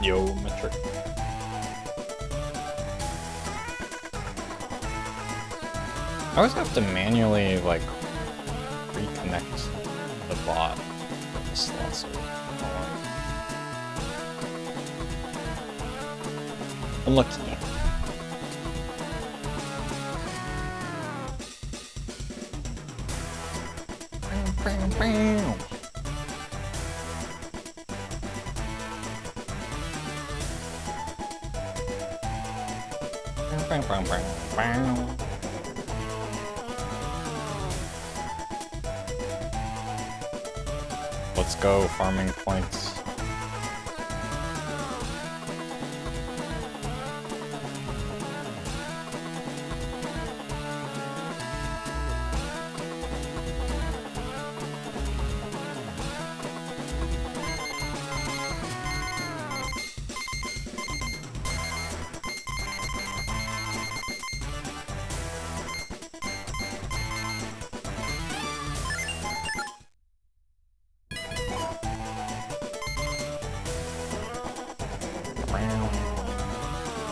Geometric. I always have to manually, like, reconnect the bot with the slots. Unlucky. Let's go, farming points.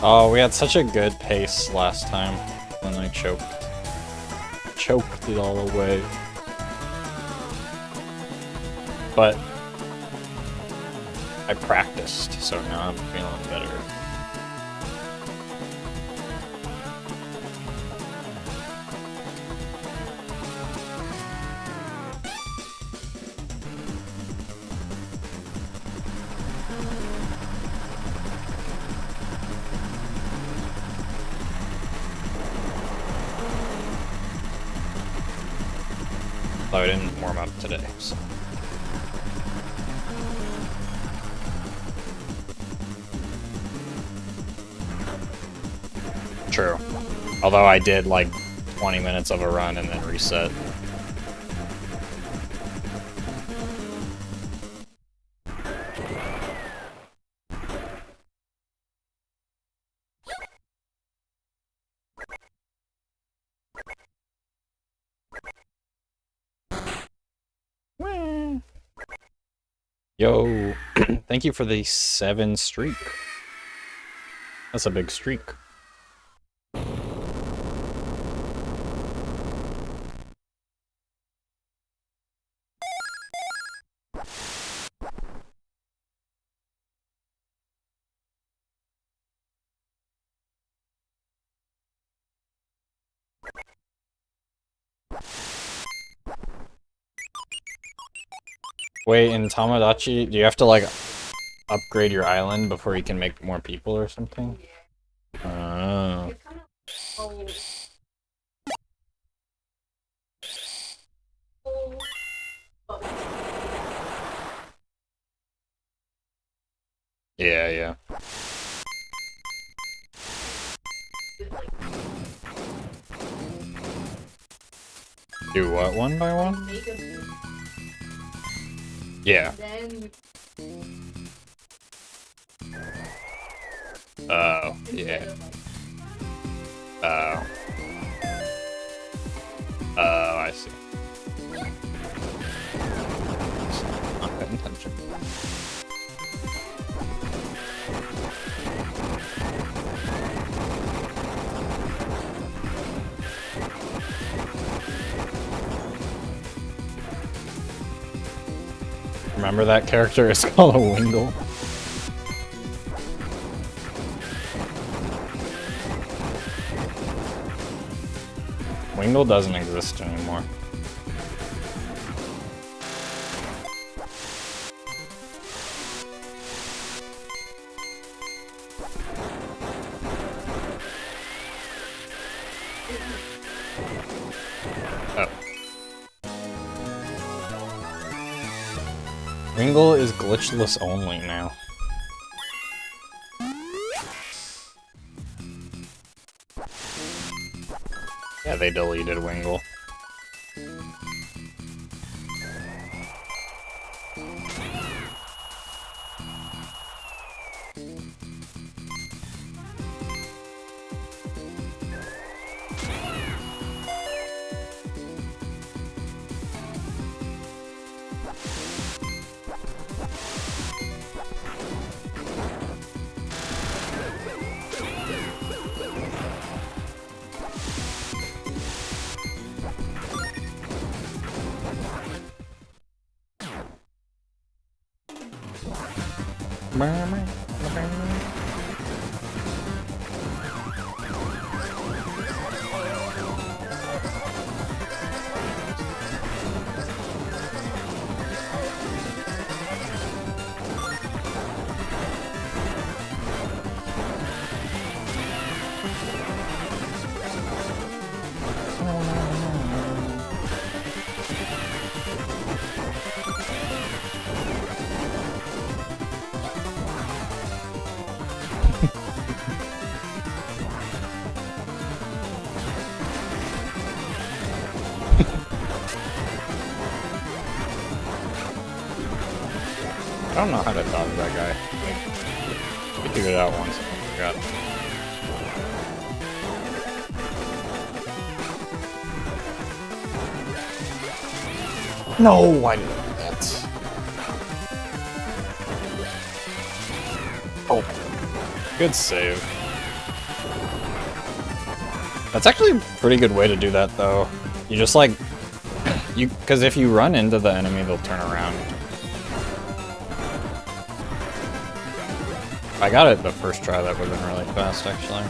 Oh, we had such a good pace last time when I choked it all away. But I practiced, so now I'm feeling better. Though I didn't warm up today, so. True. Although I did like 20 minutes of a run and then reset. Yo, thank you for the 7 streak. That's a big streak. Wait, in Tamagotchi, do you have to like upgrade your island before you can make more people or something? Oh. Yeah, yeah. Do what, one by one? Yeah. Oh, yeah. Oh. Oh, I see. Not paying attention. Remember that character? It's called a Wingle. Wingle doesn't exist anymore. Oh. Wingle is glitchless only now. Yeah, they deleted Wingle. I don't know how to dodge that guy. Like, we figured it out once. I forgot. No, why did I do that? Oh, good save. That's actually a pretty good way to do that, though. You just like, because if you run into the enemy, they'll turn around. If I got it the first try, that would have been really fast, actually.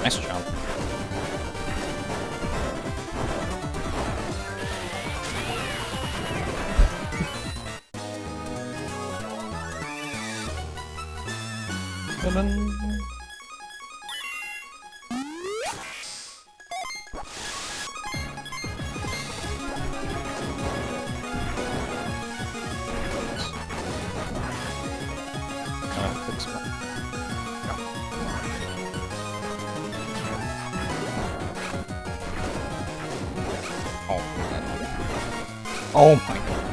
Nice jump. Oh my god.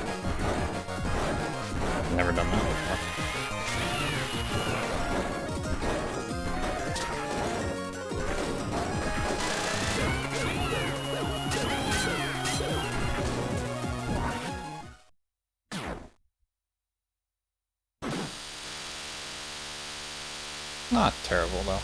I've never done that before. Not terrible though.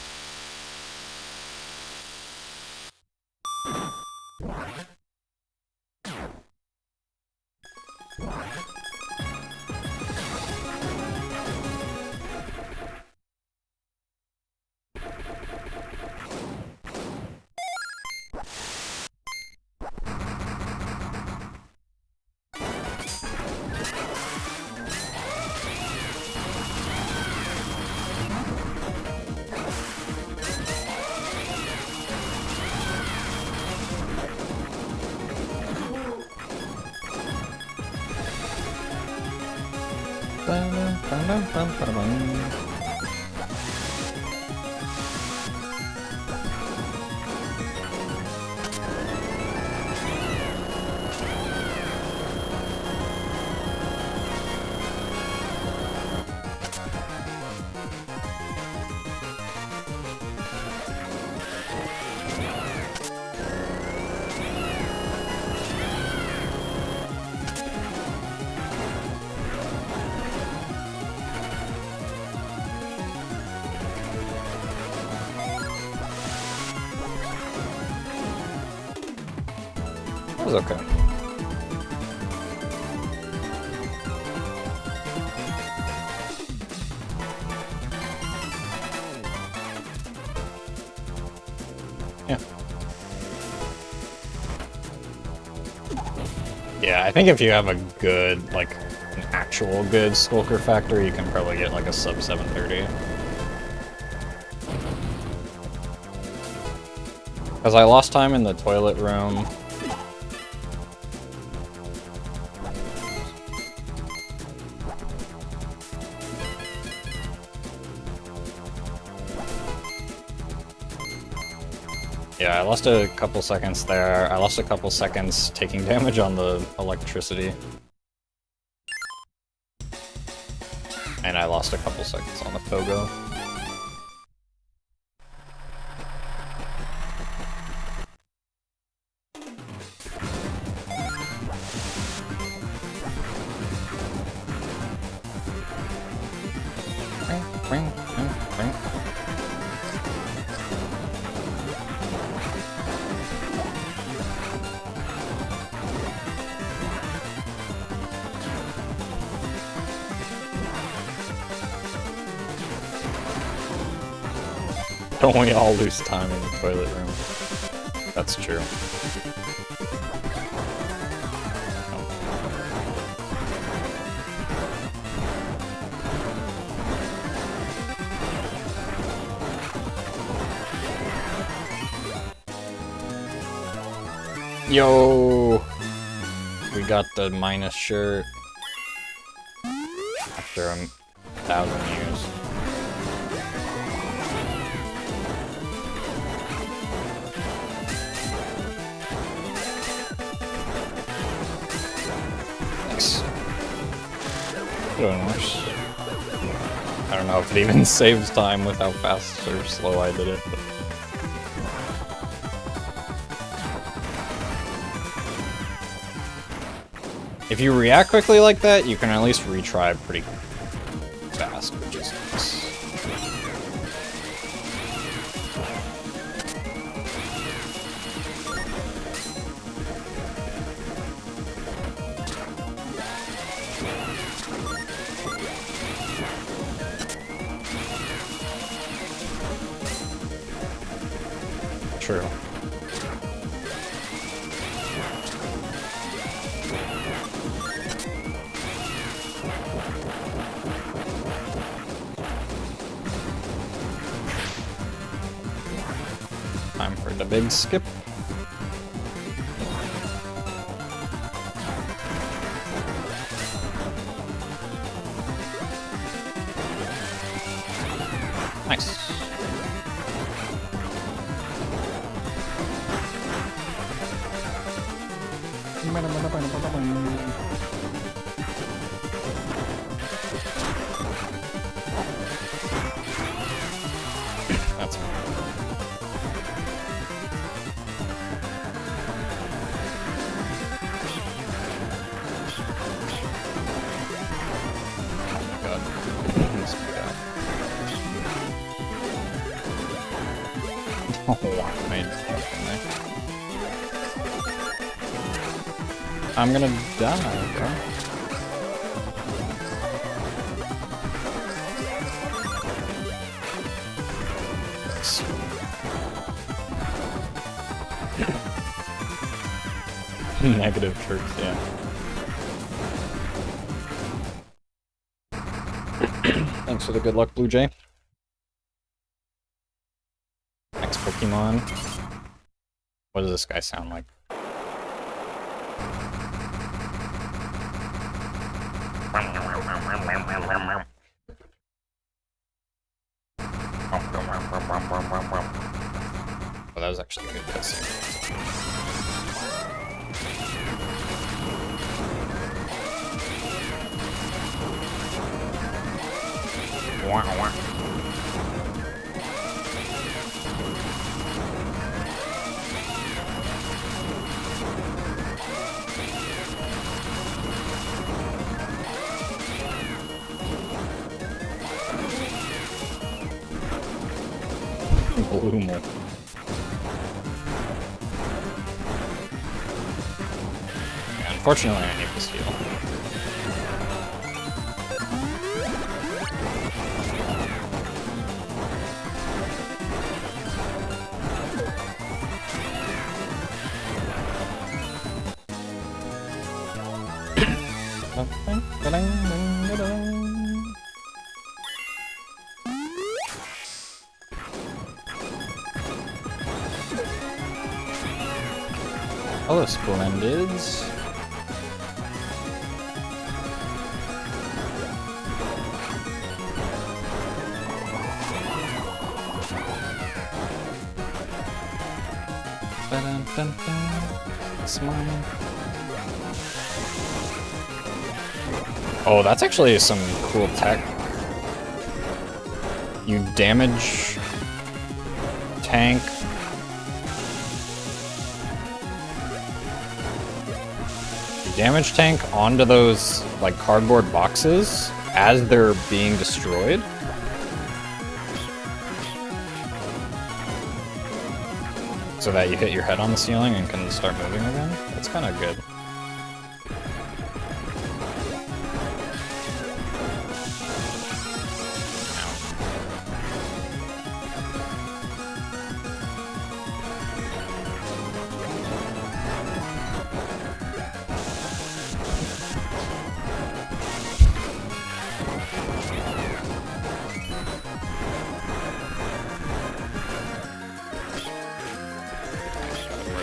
That was okay. Yeah. Yeah, I think if you have a good, like, an actual good Skulker Factor, you can probably get like a sub 730. Because I lost time in the toilet room. Yeah, I lost a couple seconds there. I lost a couple seconds taking damage on the electricity. And I lost a couple seconds on the Pogo. Don't we all lose time in the toilet room? That's true. Yo! We got the minus shirt. After 1,000 years. Nice. Doing worse. I don't know if it even saves time with how fast or slow I did it, but... If you react quickly like that, you can at least retry pretty fast, which is nice. True. Time for the big skip. Nice. That's fine. Oh, I made something there. I'm gonna die, bro. Negative church, yeah. Thanks for the good luck, bloojei. Next Pokemon. What does this guy sound like? Oh, that was actually a good cutscene. Bloomer. Yeah, unfortunately, I need this heal. Hello, Splendids. Smile. Oh, that's actually some cool tech. You damage tank. Damage tank onto those like cardboard boxes as they're being destroyed. So that you hit your head on the ceiling and can start moving again. That's kind of good.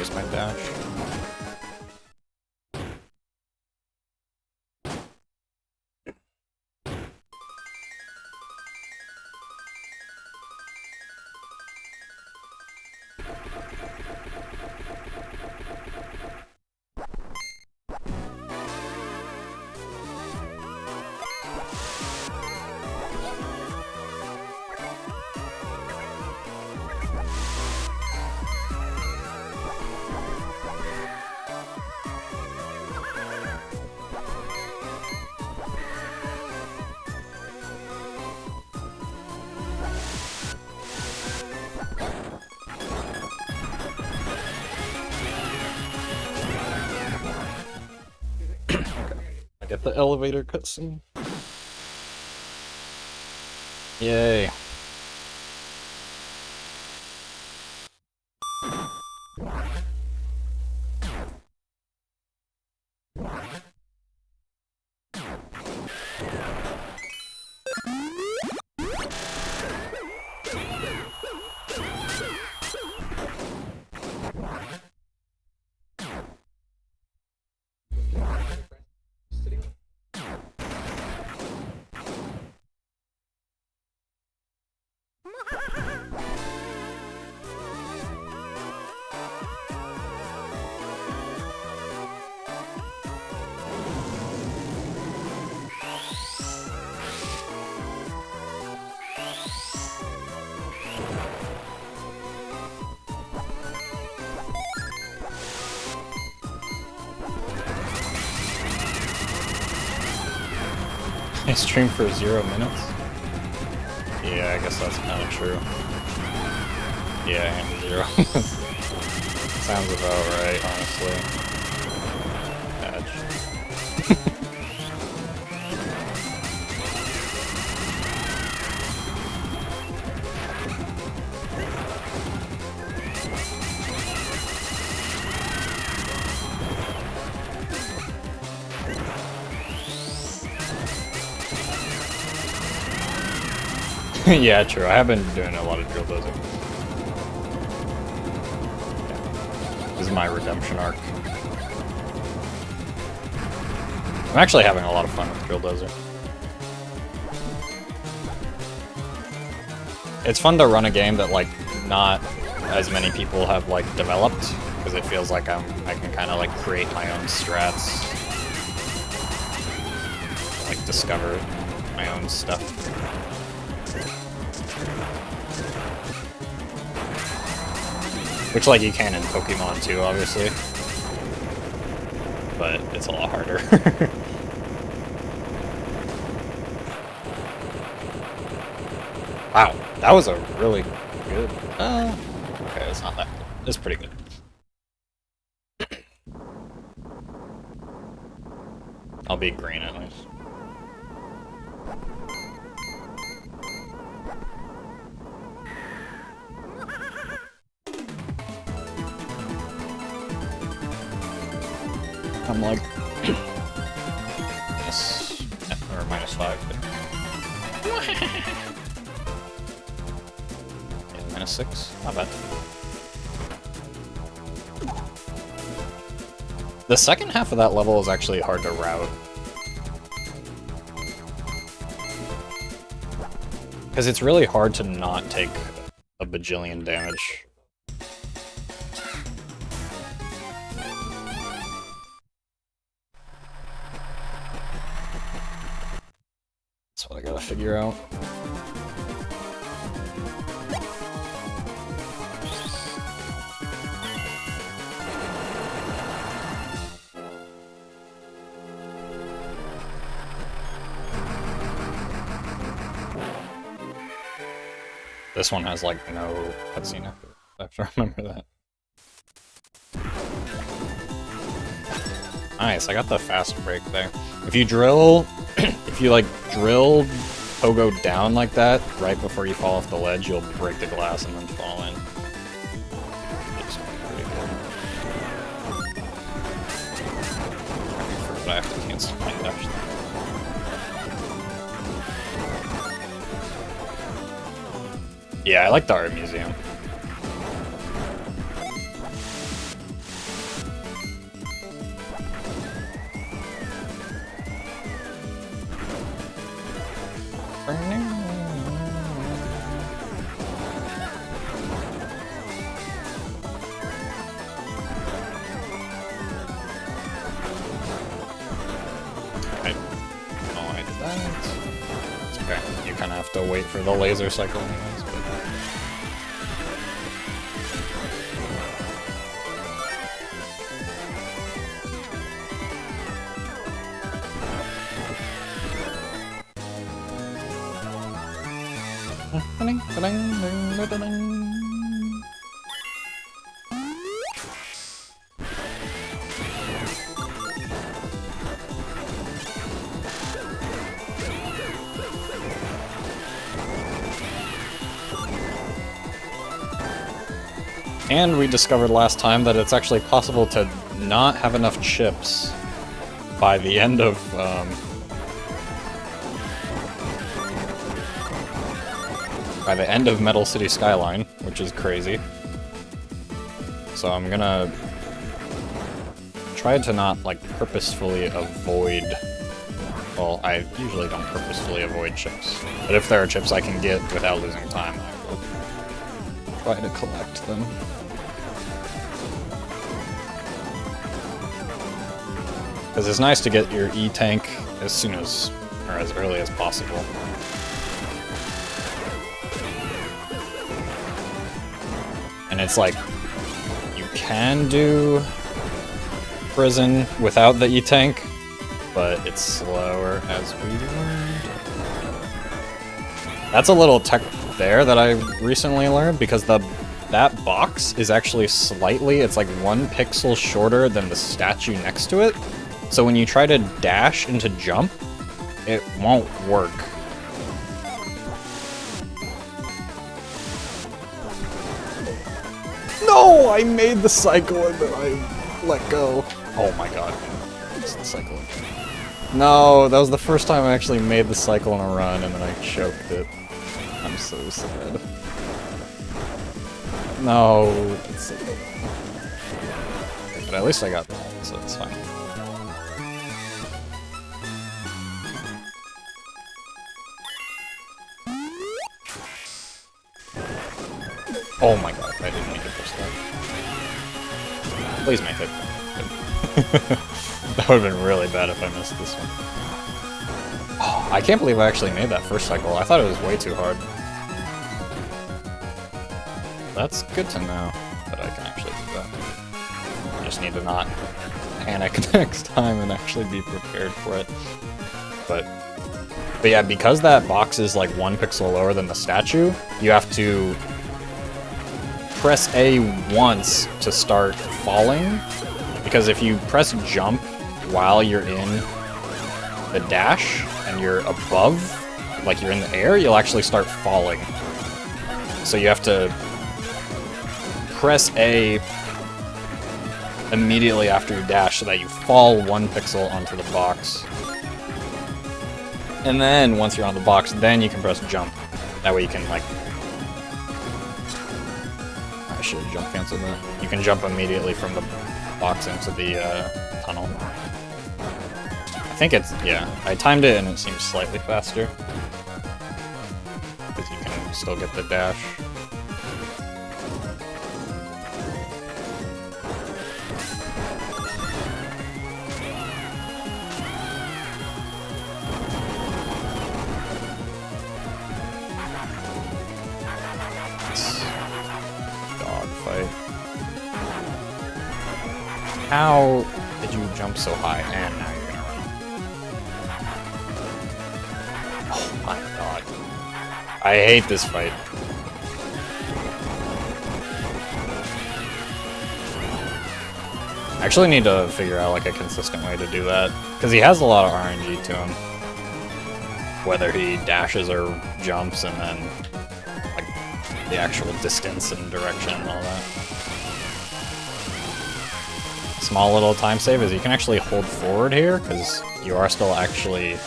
Where's my dash? I get the elevator cutscene. Yay. I streamed for 0 minutes? Yeah, I guess that's kind of true. Yeah, I am 0 minutes. Sounds about right, honestly. Badge. Yeah, true. I have been doing a lot of drill dozing. This is my redemption arc. I'm actually having a lot of fun with drill dozer. It's fun to run a game that like not as many people have like developed, because it feels like I can kind of like create my own strats, like discover my own stuff. Which, like, you can in Pokemon too, obviously. But it's a lot harder. Wow, that was a really good... okay, it's not that good. It's pretty good. I'll be green at least. I'm like -5. Yeah, -6. Not bad. The second half of that level is actually hard to route. Because it's really hard to not take a bajillion damage. That's what I gotta figure out. This one has like no cutscene after. I have to remember that. Nice, I got the fast break there. If you drill, if you like drill pogo down like that right before you fall off the ledge, you'll break the glass and then fall in. It's pretty good. But I have to cancel my dash. Yeah, I like the art museum. I did that. It's okay. You kind of have to wait for the laser cycle anyways, but... And we discovered last time that it's actually possible to not have enough chips by the end of Metal City Skyline, which is crazy. So I'm gonna try to not, like, purposefully avoid... Well, I usually don't purposefully avoid chips. But if there are chips I can get without losing time, I will try to collect them. Because it's nice to get your E-Tank as soon as, or as early as possible. And it's like, you can do prison without the E-Tank, but it's slower as we learned. That's a little tech there that I recently learned, because that box is actually slightly, it's like 1 pixel shorter than the statue next to it. So when you try to dash into jump, it won't work. No! I made the cycle and then I let go. Oh my god. It's the cycle again. No, that was the first time I actually made the cycle in a run and then I choked it. I'm so sad. No. It's so good. But at least I got that, so it's fine. Oh my god, I didn't mean to push that. Please make it. That would have been really bad if I missed this one. Oh, I can't believe I actually made that first cycle. I thought it was way too hard. That's good to know that I can actually do that. I just need to not panic next time and actually be prepared for it. But yeah, because that box is like 1 pixel lower than the statue, you have to press A once to start falling, because if you press jump while you're in the dash and you're above, like you're in the air, you'll actually start falling. So you have to press A immediately after you dash so that you fall 1 pixel onto the box. And then once you're on the box, then you can press jump. That way you can, like, I should have jump canceled that. You can jump immediately from the box into the tunnel. I think it's, yeah, I timed it and it seems slightly faster. Because you can still get the dash. How did you jump so high? And now you're gonna run. Oh my god. I hate this fight. I actually need to figure out like a consistent way to do that. Because he has a lot of RNG to him. Whether he dashes or jumps and then like the actual distance and direction and all that. Small little time save is you can actually hold forward here, because you are still actually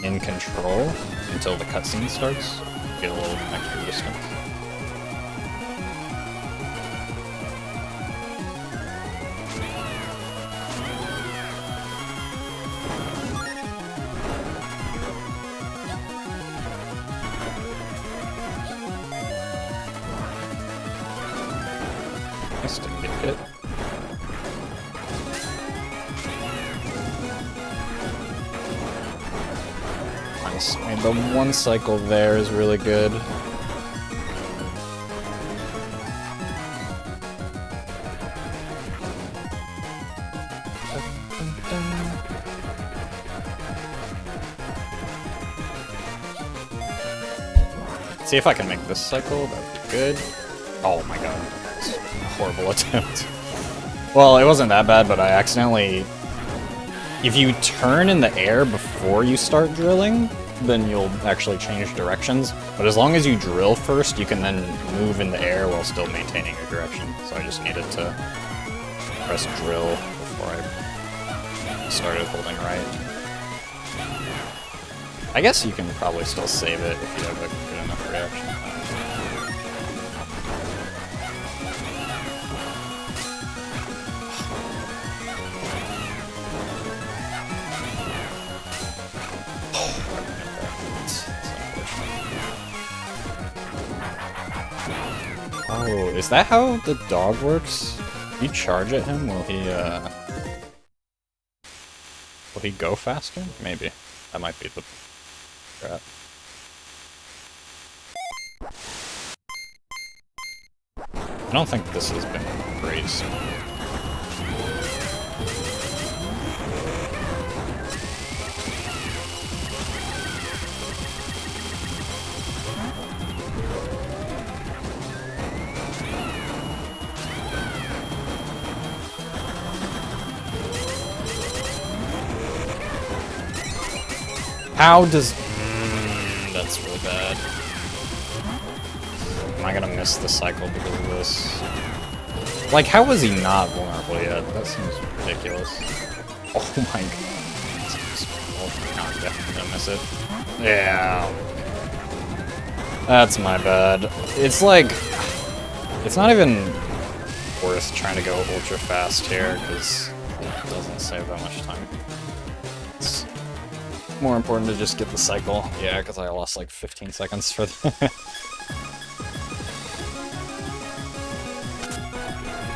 in control until the cutscene starts. Get a little extra distance. Nice to get hit. Nice. I mean, the one cycle there is really good. See if I can make this cycle, that'd be good. Oh my god, that's a horrible attempt. Well, it wasn't that bad, but I accidentally... If you turn in the air before you start drilling, then you'll actually change directions. But as long as you drill first, you can then move in the air while still maintaining your direction. So I just needed to press drill before I started holding right. I guess you can probably still save it if you have a good enough reaction time. Oh, is that how the dog works? If you charge at him, will he go faster? Maybe. That might be the strat. I don't think this has been raised. How does... that's really bad. Am I gonna miss the cycle because of this? Like, how was he not vulnerable yet? That seems ridiculous. Oh my god. I'm definitely gonna miss it. Yeah. That's my bad. It's like... It's not even worth trying to go ultra fast here, because it doesn't save that much time. It's more important to just get the cycle. Yeah, because I lost like 15 seconds for that.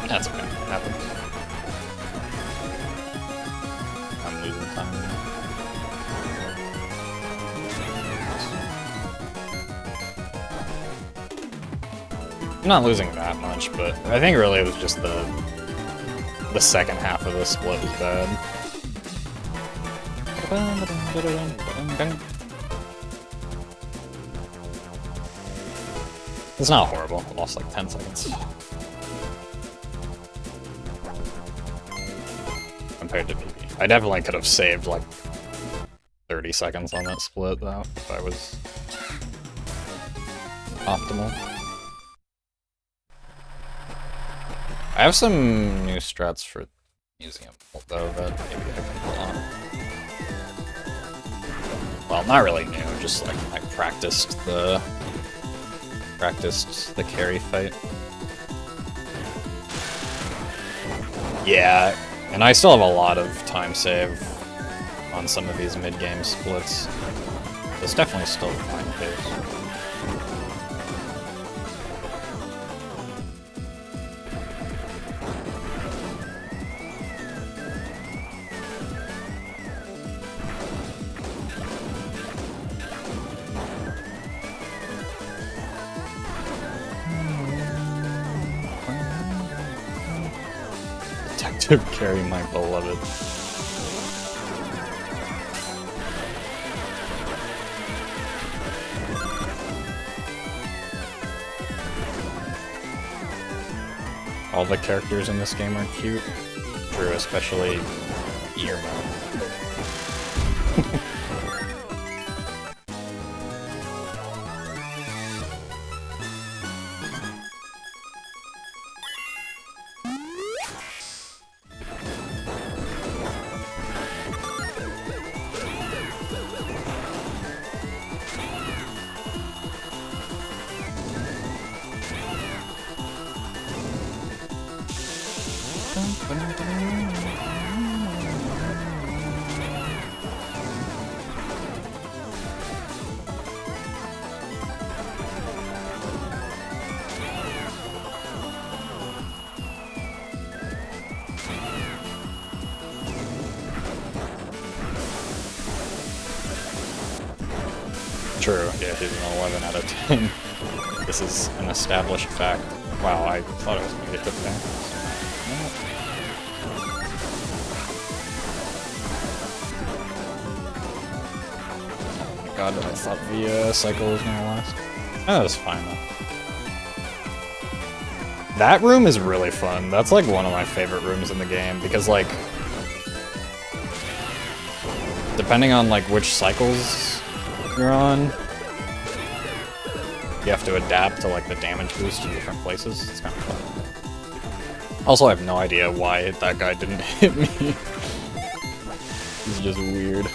That's okay. It happens. I'm losing time now. I'm not losing that much, but I think really it was just the second half of the split was bad. It's not horrible. I lost like 10 seconds. Compared to BB. I definitely could have saved like 30 seconds on that split though, if I was optimal. I have some new strats for museum though that maybe I can pull on. Well, not really new, just like I practiced the carry fight. Yeah, and I still have a lot of time save on some of these mid-game splits. It's definitely still a fine pace. To carry my beloved. All the characters in this game are cute. True, especially Irma. True, yeah, he's an 11 out of 10. This is an established fact. Wow, I thought I was going to get hit there. Oh my god, I thought the cycle was going to last. Oh, that's fine though. That room is really fun. That's like one of my favorite rooms in the game because like depending on like which cycles you're on, you have to adapt to like the damage boost in different places. It's kind of fun. Also, I have no idea why that guy didn't hit me. It's just weird.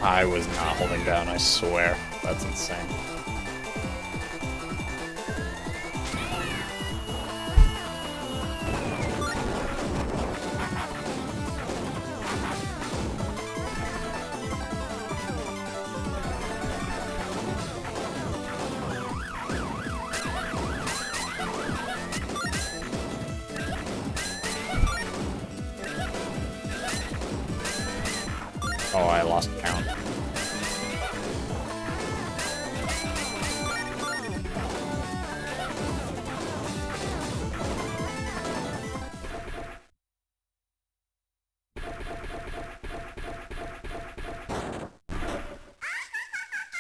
I was not holding down, I swear. That's insane. Oh, I lost count.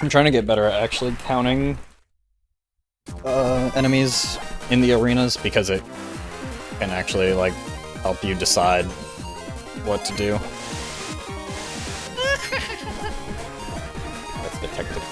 I'm trying to get better at actually counting enemies in the arenas because it can actually like help you decide what to do. That's detective.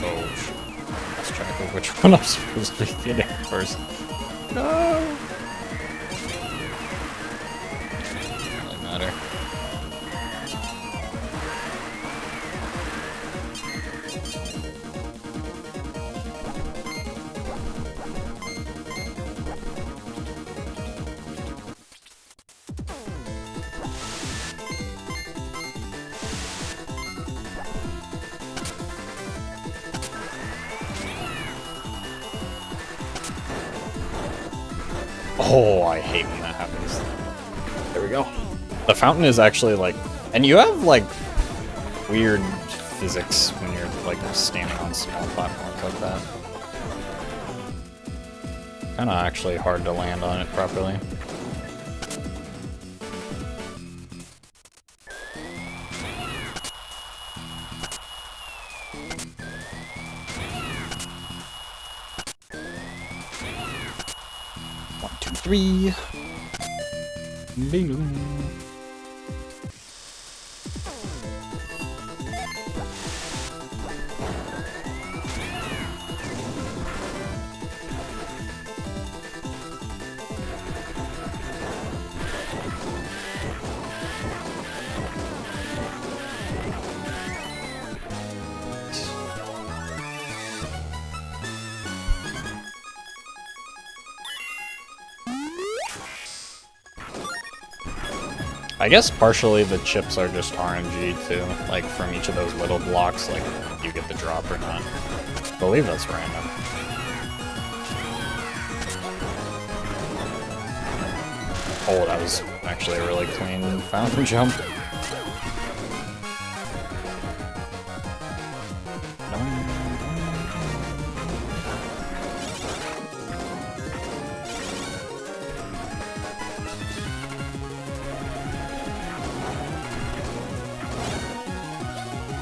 Oh shit. Lost track of which one I'm supposed to be getting first. No! Doesn't really matter. Oh, I hate when that happens. There we go. The fountain is actually like, and you have like weird physics when you're like standing on small platforms like that. Kinda actually hard to land on it properly. One, two, three. Bing. I guess partially the chips are just RNG too, like from each of those little blocks, like you get the drop or not. I believe that's random. Oh, that was actually a really clean fountain jump.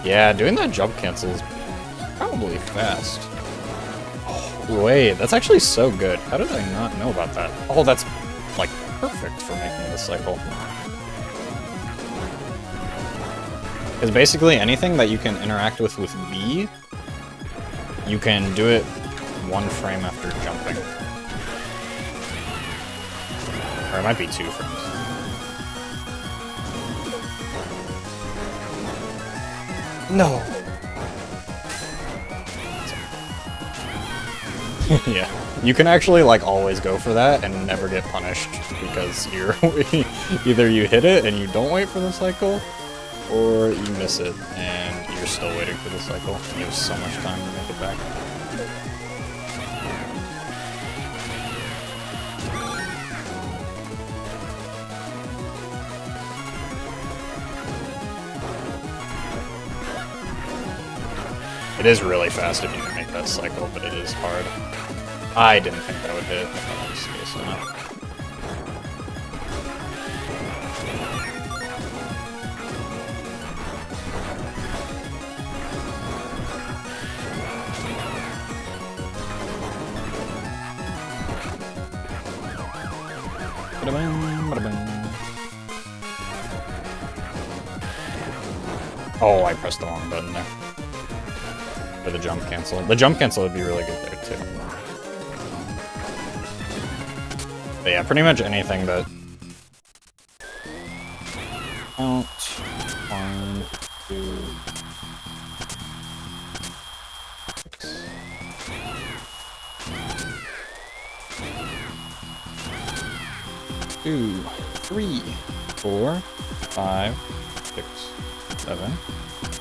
Yeah, doing that jump cancel is incredibly fast. Oh, wait, that's actually so good. How did I not know about that? Oh, that's, like, perfect for making this cycle. Because basically anything that you can interact with B, you can do it 1 frame after jumping. Or it might be 2 frames. No! Yeah. You can actually, like, always go for that and never get punished, because you're either you hit it and you don't wait for the cycle, or you miss it and you're still waiting for the cycle. You have so much time to make it back. It is really fast if you can make that cycle, but it is hard. I didn't think that would hit. I thought I was spacing enough. Oh, I pressed the wrong button there. For the jump cancel. The jump cancel would be really good there, too. But yeah, pretty much anything that... Count. 1, 2... 6... 2, 3, 4, 5, 6, 7,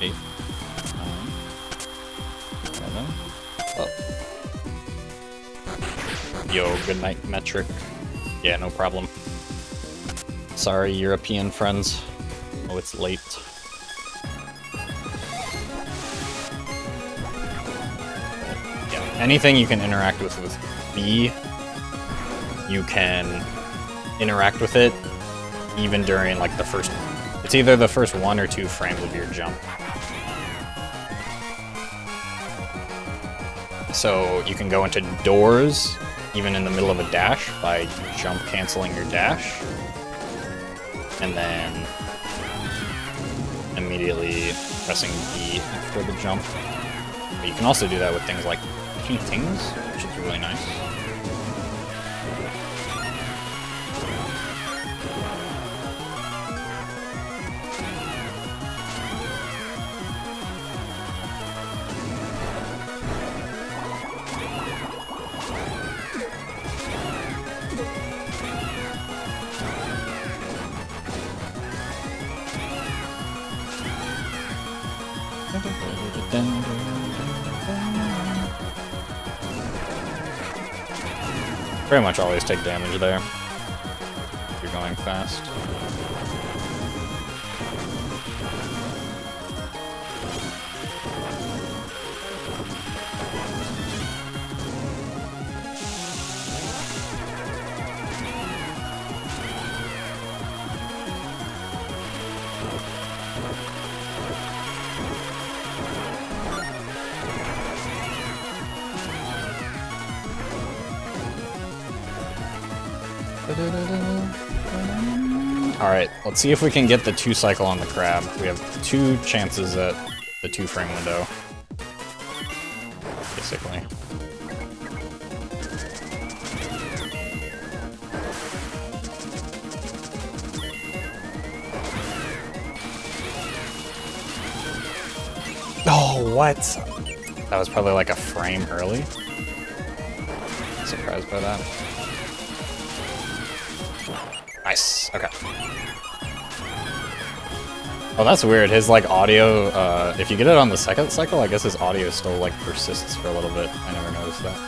8, 9, 11, 12. Yo, good night, metric. Yeah, no problem. Sorry, European friends. Oh, it's late. But, yeah, anything you can interact with B, you can interact with it even during, like, the first... It's either the first 1 or 2 frames of your jump. So you can go into doors even in the middle of a dash by jump canceling your dash, and then immediately pressing B after the jump. But you can also do that with things like paintings, which is really nice. Pretty much always take damage there if you're going fast. Alright, let's see if we can get the 2 cycle on the crab. We have 2 chances at the 2 frame window. Basically. Oh, what? That was probably like a frame early. Surprised by that. Nice, okay. Oh, that's weird. His, like, audio, if you get it on the second cycle, I guess his audio still, like, persists for a little bit. I never noticed that.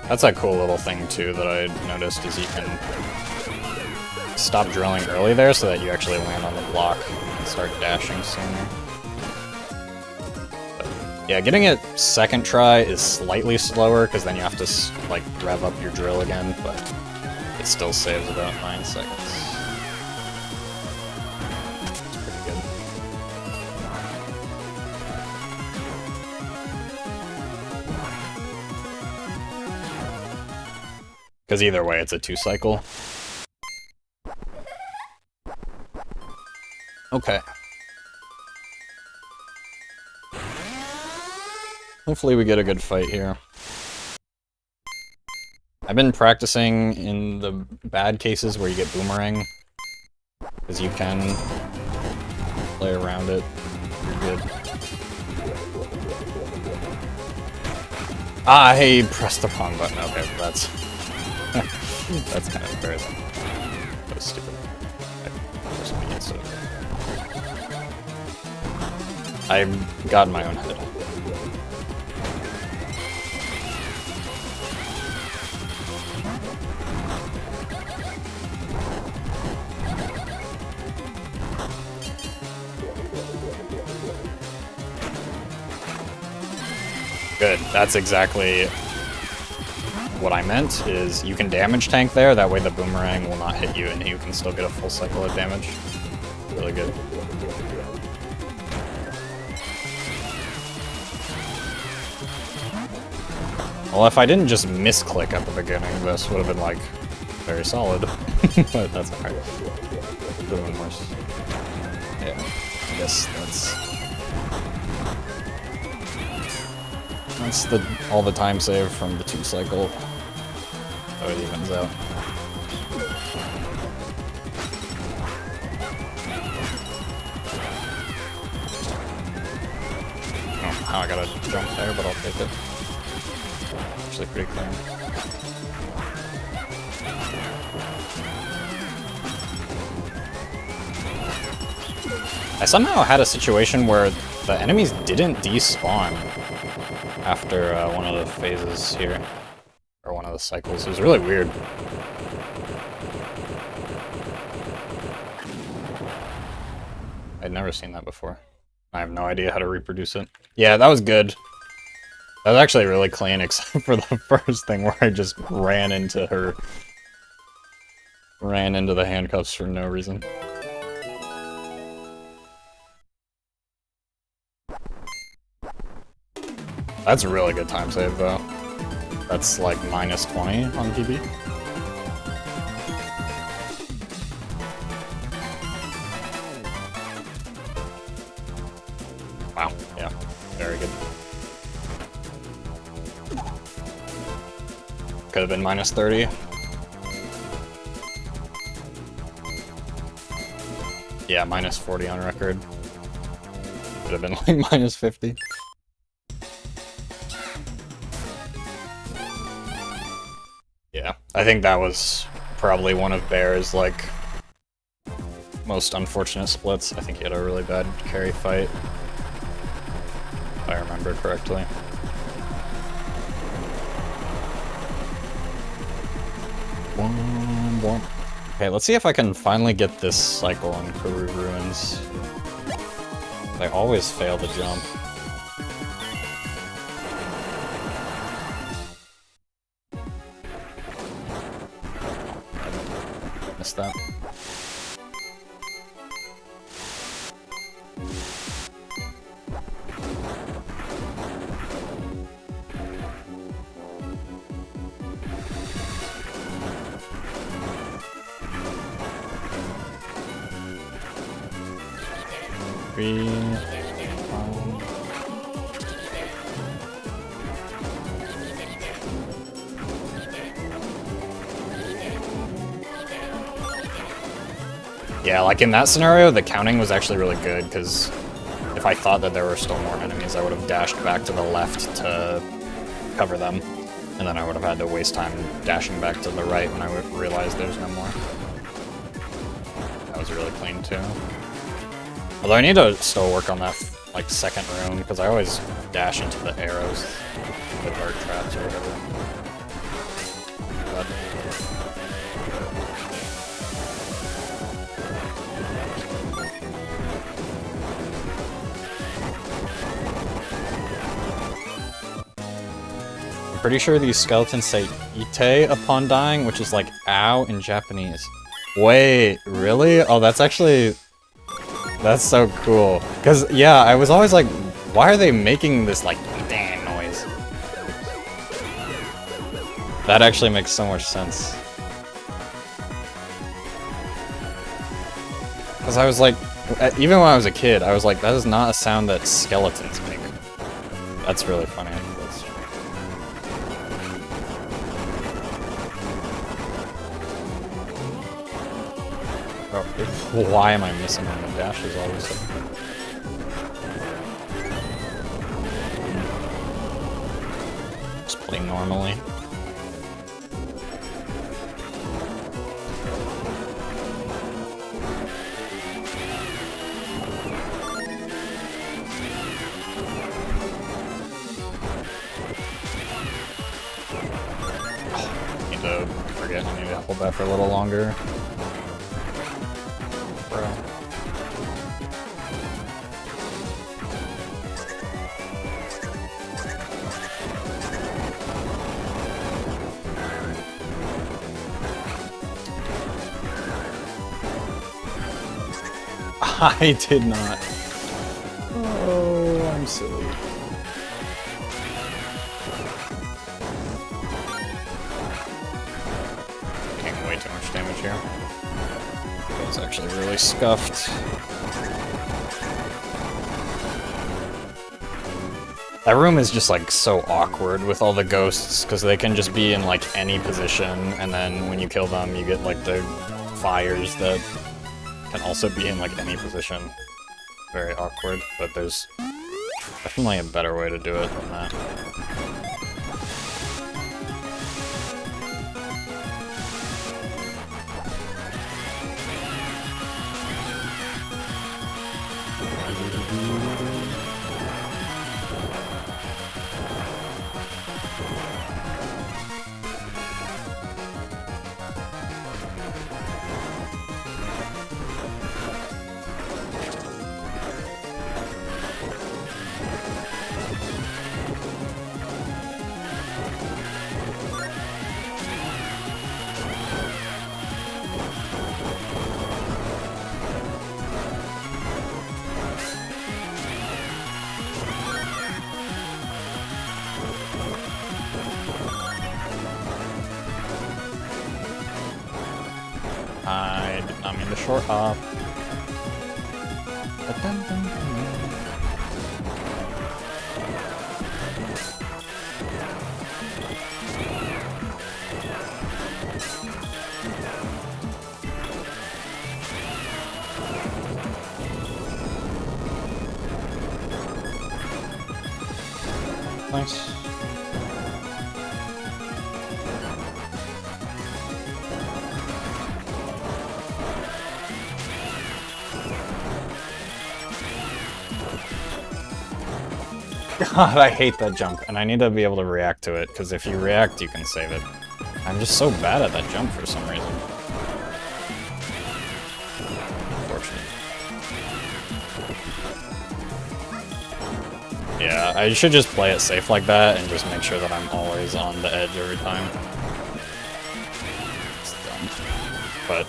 That's a cool little thing, too, that I noticed, is you can stop drilling early there so that you actually land on the block and start dashing sooner. Yeah, getting it second try is slightly slower, because then you have to, like, rev up your drill again, but it still saves about 9 seconds. It's pretty good. Because either way, it's a 2-cycle. Okay. Hopefully we get a good fight here. I've been practicing in the bad cases where you get boomerang, because you can play around it. You're good. I pressed the wrong button. Okay, that's that's kind of embarrassing. That was stupid. I got in my own head. Good. That's exactly what I meant, is you can damage tank there, that way the boomerang will not hit you and you can still get a full cycle of damage. Really good. Well, if I didn't just misclick at the beginning, this would have been, like, very solid. But that's alright. Could have been worse. Yeah, I guess that's all the time saved from the 2-cycle. So it evens out. Oh, now I gotta jump there, but I'll take it. Actually pretty clean. I somehow had a situation where the enemies didn't despawn after one of the phases here, or one of the cycles. It was really weird. I'd never seen that before. I have no idea how to reproduce it. Yeah, that was good. That was actually really clean, except for the first thing where I just ran into her. Ran into the handcuffs for no reason. That's a really good time save, though. That's like -20 on PB. Wow, yeah, very good. Could have been -30. Yeah, -40 on record. Could have been like -50. Yeah, I think that was probably one of Bear's, like, most unfortunate splits. I think he had a really bad carry fight, if I remember correctly. Okay, let's see if I can finally get this cycle in Peru Ruins. I always fail to jump. Missed that. Yeah, like in that scenario, the counting was actually really good, because if I thought that there were still more enemies, I would have dashed back to the left to cover them, and then I would have had to waste time dashing back to the right when I would realize there's no more. That was really clean too. Although I need to still work on that like second rune, because I always dash into the arrows, the dart traps or whatever. But I'm pretty sure these skeletons say ite upon dying, which is like ow in Japanese. Wait, really? Oh, that's actually... That's so cool. Because, yeah, I was always like, why are they making this, like, ite noise? That actually makes so much sense. Because I was like, even when I was a kid, I was like, that is not a sound that skeletons make. That's really funny. Oh, why am I missing on the dashes all of a sudden? Just play normally. I need to hold that for a little longer. Bro. I did not. Oh, I'm silly. Taking way too much damage here. It's actually really scuffed. That room is just like so awkward with all the ghosts because they can just be in like any position, and then when you kill them you get like the fires that can also be in like any position. Very awkward, but there's definitely a better way to do it than that. I did not mean to short hop. Nice. God, I hate that jump, and I need to be able to react to it, because if you react, you can save it. I'm just so bad at that jump for some reason. Unfortunate. Yeah, I should just play it safe like that, and just make sure that I'm always on the edge every time. It's dumb. But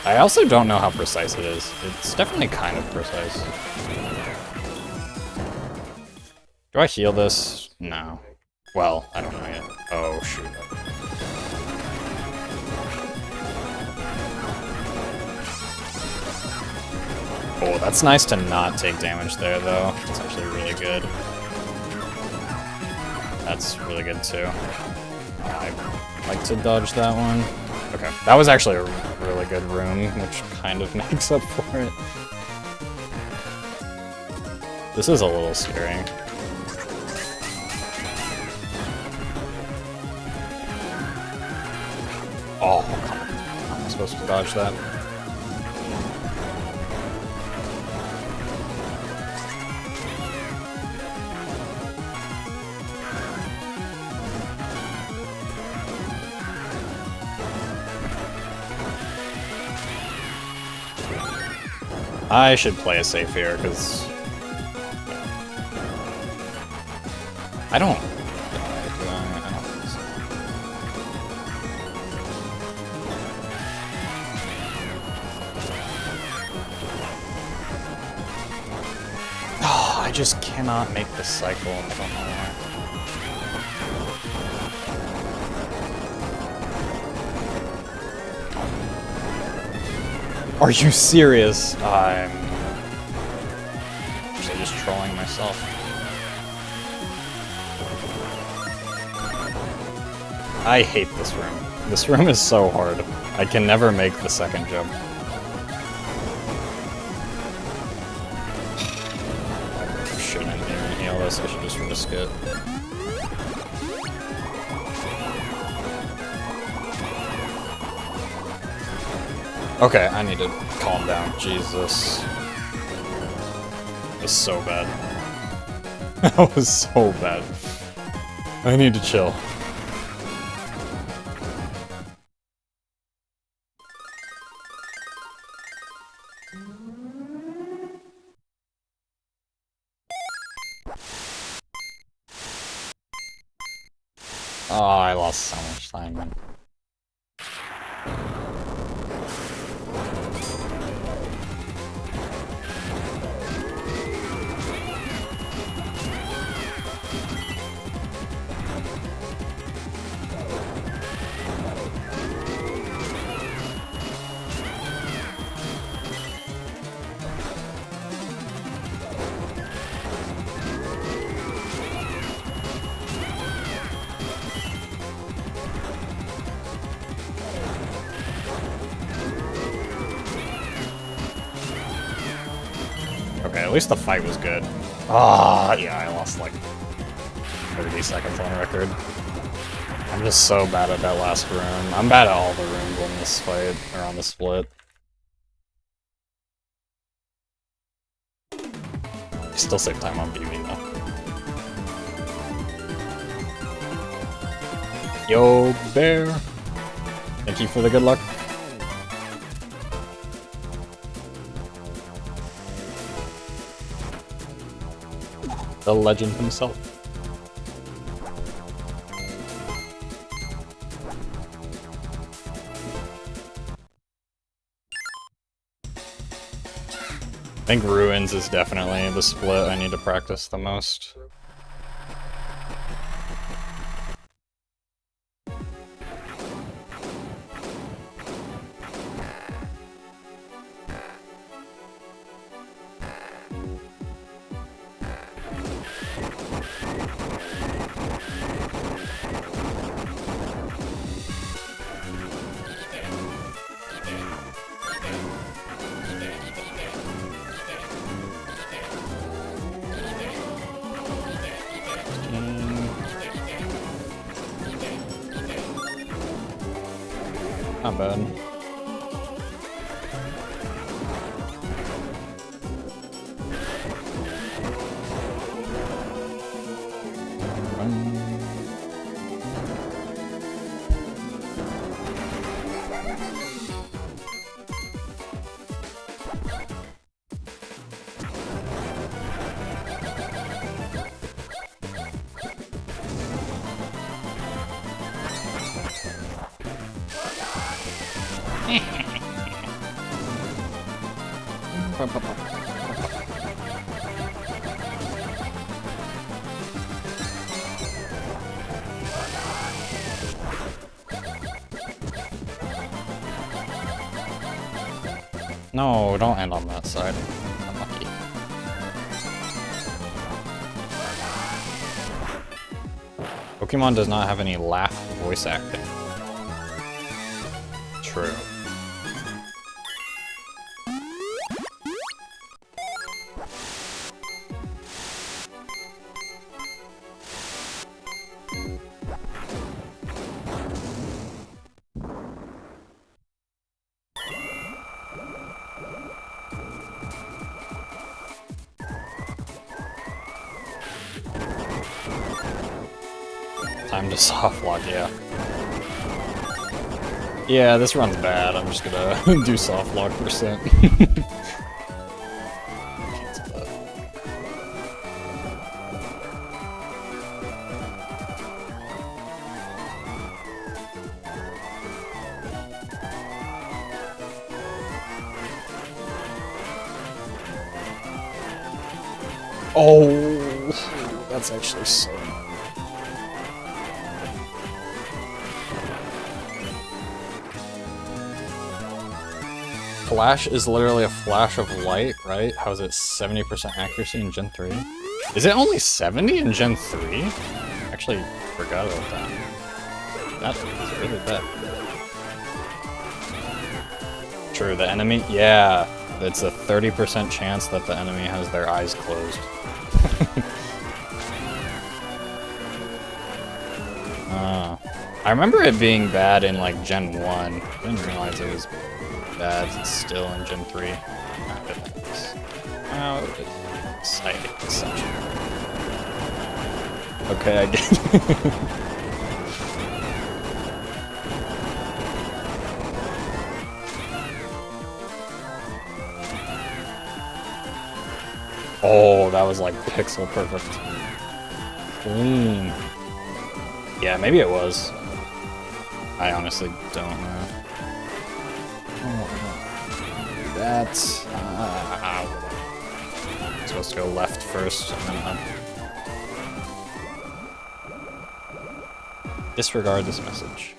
I also don't know how precise it is. It's definitely kind of precise. Do I heal this? No. Well, I don't know yet. Oh, shoot. Oh, that's nice to not take damage there, though. It's actually really good. That's really good, too. I like to dodge that one. Okay, that was actually a really good room, which kind of makes up for it. This is a little scary. Oh, come on. How am I supposed to dodge that? I should play it safe here, because I don't I just cannot make this cycle, I don't know why. Are you serious? I'm actually just trolling myself. I hate this room. This room is so hard. I can never make the second jump. I shouldn't even heal this, I should just risk it. Okay, I need to calm down. Jesus. That was so bad. That was so bad. I need to chill. Oh, I lost so much time, man. Okay, at least the fight was good. Ah, yeah, I lost like 30 seconds on record. I'm just so bad at that last room. I'm bad at all the rooms on this fight, or on the split. I still save time on BB though. Yo, bear! Thank you for the good luck. The legend himself. I think Ruins is definitely the split I need to practice the most. Not bad. No, don't end on that side. Unlucky. Pokemon does not have any laugh voice acting. True. Time to soft lock, yeah. Yeah, this run's bad. I'm just gonna do soft lock percent. Oh, that's actually so annoying. flash is literally a flash of light, right? How is it 70% accuracy in Gen 3? Is it only 70 in Gen 3? Actually, forgot about that. That is really bad. True, the enemy, yeah. It's a 30% chance that the enemy has their eyes closed. I remember it being bad in like Gen 1. I didn't realize it was bad still in Gen 3. Oh, I hate this section. Okay, I get it. Oh, that was like pixel perfect. Clean. Yeah, maybe it was. I honestly don't know. Oh, that's... I'm supposed to go left first and then up. Disregard this message.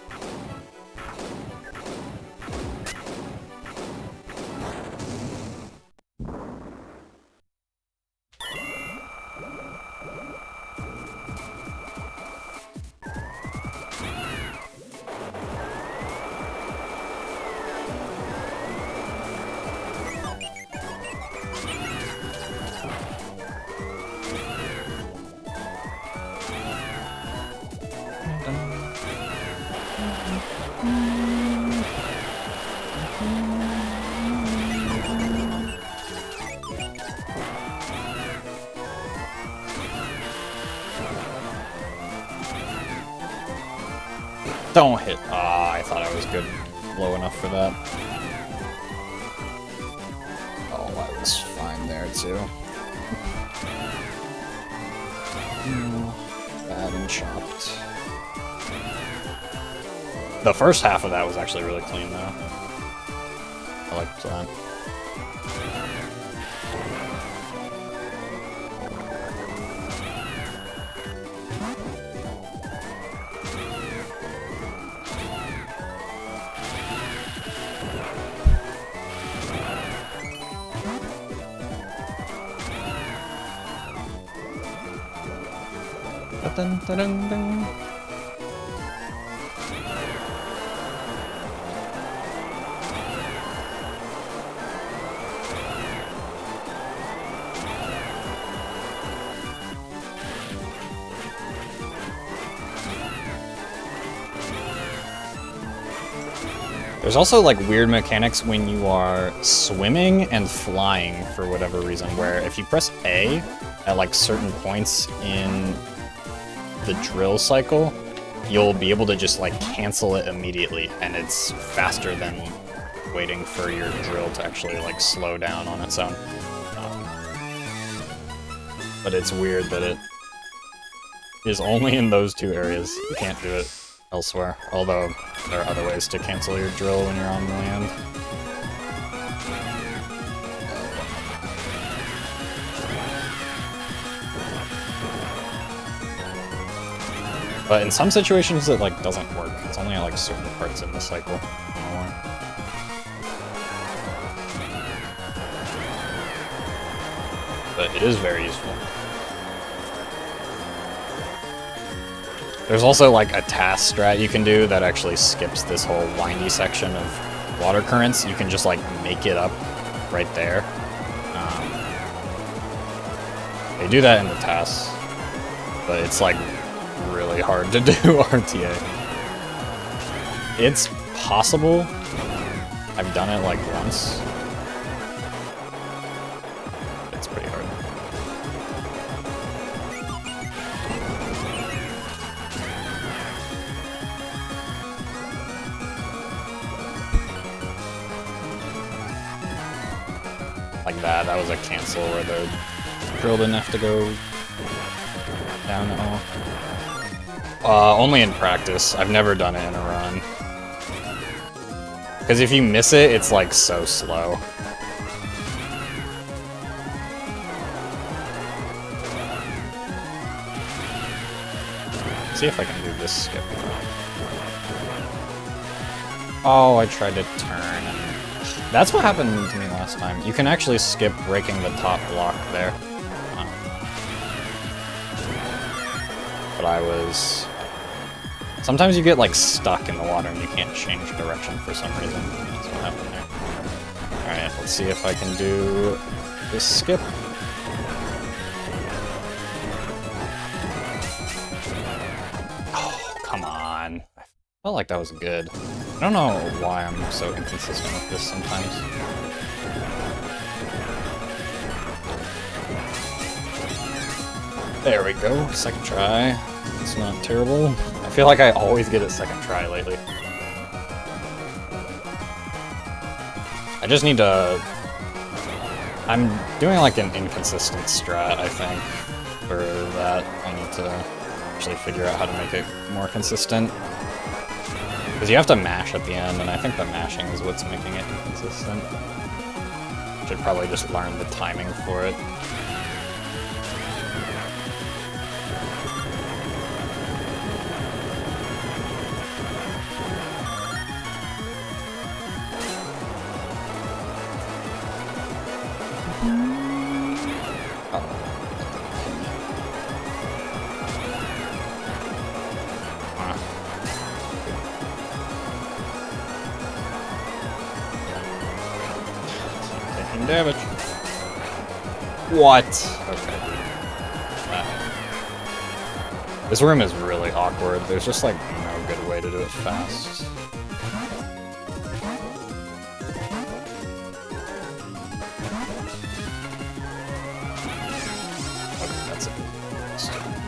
Don't hit. Ah, I thought I was good, low enough for that. Oh, I was fine there too. Bad and chopped. The first half of that was actually really clean though. I liked that. Dun, dun, dun, dun. There's also like weird mechanics when you are swimming and flying for whatever reason, where if you press A at like certain points in the drill cycle, you'll be able to just like cancel it immediately, and it's faster than waiting for your drill to actually like slow down on its own. But it's weird that it is only in those two areas. You can't do it elsewhere, although there are other ways to cancel your drill when you're on land. But in some situations it like doesn't work. It's only at like certain parts in the cycle. But it is very useful. There's also like a task strat you can do that actually skips this whole windy section of water currents. You can just like make it up right there. They do that in the tasks, but it's like really hard to do RTA. It's possible. I've done it like once. It's pretty hard. Like that. That was a cancel where the drill didn't have to go down at all. Only in practice. I've never done it in a run. Because if you miss it, it's like so slow. See if I can do this skip. Oh, I tried to turn and That's what happened to me last time. You can actually skip breaking the top block there. But I was... Sometimes you get, like, stuck in the water and you can't change direction for some reason. That's what happened there. Alright, let's see if I can do this skip. Oh, come on. I felt like that was good. I don't know why I'm so inconsistent with this sometimes. There we go, second try. It's not terrible. I feel like I always get it second try lately. I just need to... I'm doing like an inconsistent strat, I think, for that. I need to actually figure out how to make it more consistent. Because you have to mash at the end, and I think the mashing is what's making it inconsistent. Should probably just learn the timing for it. Damage. What? Okay. This room is really awkward. There's just like no good way to do it fast. Okay, that's it.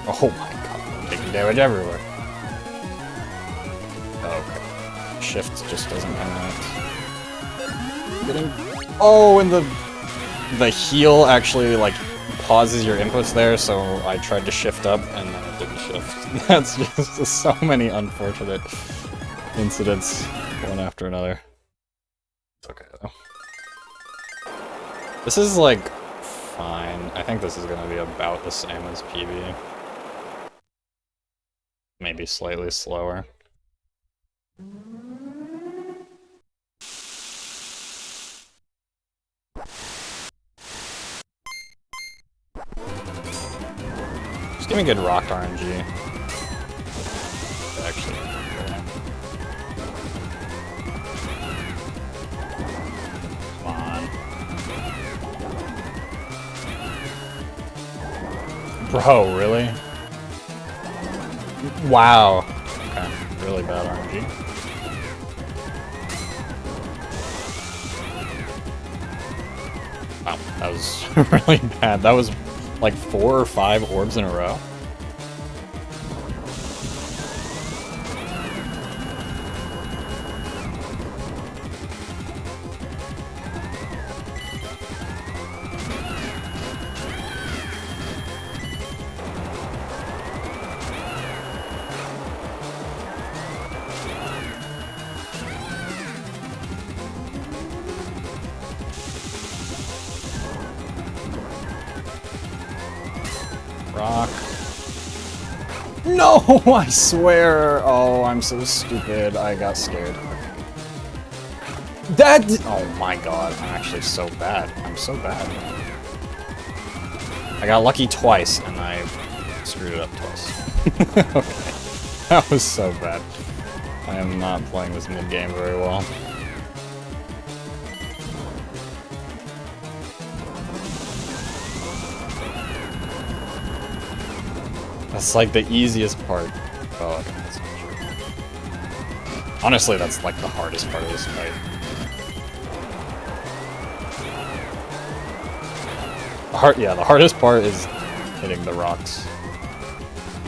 Oh my god, I'm taking damage everywhere. Okay. Shift just doesn't connect. Getting... Oh, and the heal actually, like, pauses your inputs there, so I tried to shift up, and then it didn't shift. That's just so many unfortunate incidents, one after another. It's okay, though. This is, like, fine. I think this is gonna be about the same as PB. Maybe slightly slower. Give me good rock RNG. Actually, come on, bro, really? Wow. Okay, really bad RNG. Wow, that was really bad. That was like 4 or 5 orbs in a row. Rock. No, I swear. Oh, I'm so stupid. I got scared. That. Oh my god, I'm actually so bad. I'm so bad. I got lucky twice, and I screwed it up twice. Okay. That was so bad. I am not playing this mid-game very well. That's like the easiest part. Oh, okay, that's not true. Honestly, that's like the hardest part of this fight. The hardest part is hitting the rocks.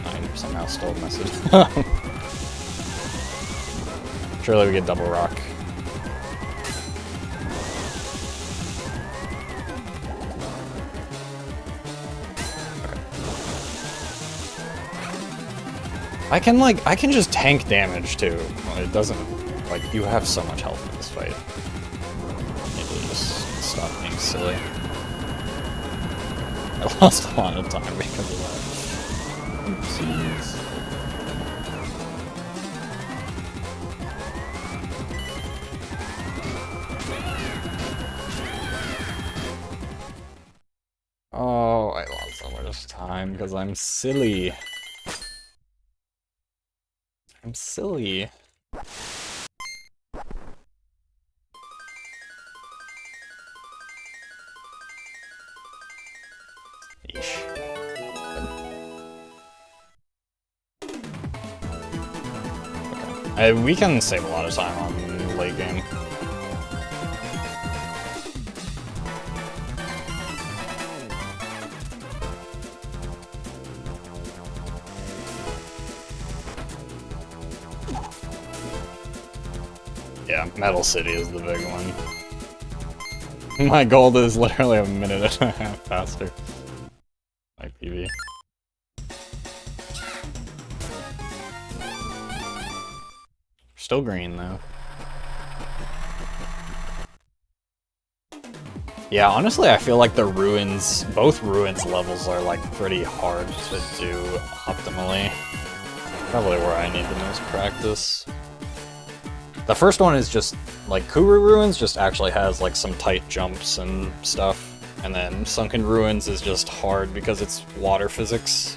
I somehow stole the message. Surely we get double rock. I can just tank damage too. It doesn't, like, you have so much health in this fight. Maybe just stop being silly. I lost a lot of time because of that. Oopsies. Because I'm silly. I'm silly. Yeesh. Okay. We can save a lot of time on late game. Yeah, Metal City is the big one. My gold is literally a minute and a half faster. Like PB. Still green though. Yeah, honestly, I feel like the ruins, both ruins levels are like pretty hard to do optimally. Probably where I need the most practice. The first one is just, like, Kuru Ruins just actually has, like, some tight jumps and stuff. And then Sunken Ruins is just hard because it's water physics.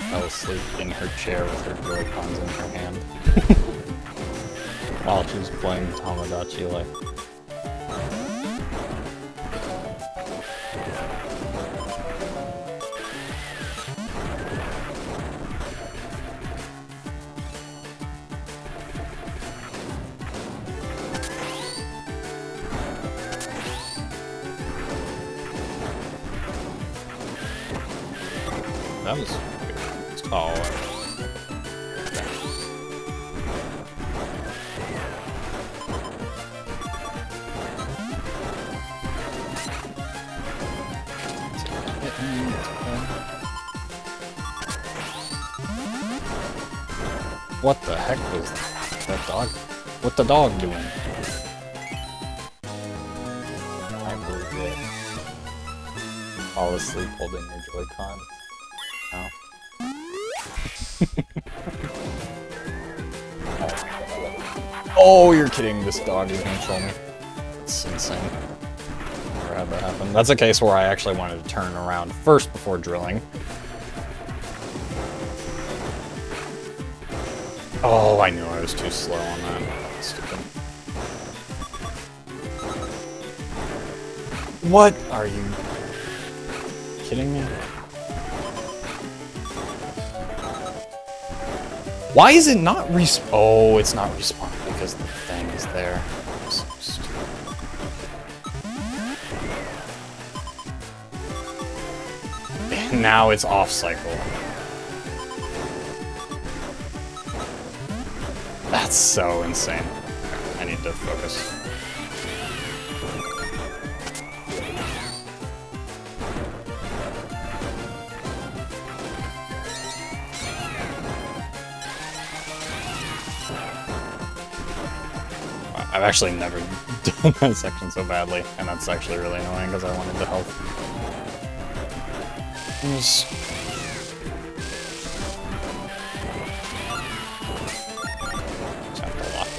Fell asleep in her chair with her Joy-Cons in her hand while she was playing Tamagotchi Life. That was oh. What the heck was that dog? What the dog doing? I believe it. Fall asleep holding your Joy-Con. No. Oh, you're kidding. This dog is gonna kill me. It's insane. Never had that happen. That's a case where I actually wanted to turn around first before drilling. Oh, I knew I was too slow on that. Stupid. What? Are you kidding me? Why is it not respawn? Oh, it's not respawning because the thing is there. So stupid. And now it's off cycle. That's so insane. I need to focus. I've actually never done that section so badly, and that's actually really annoying because I wanted to help. Just have to lock it.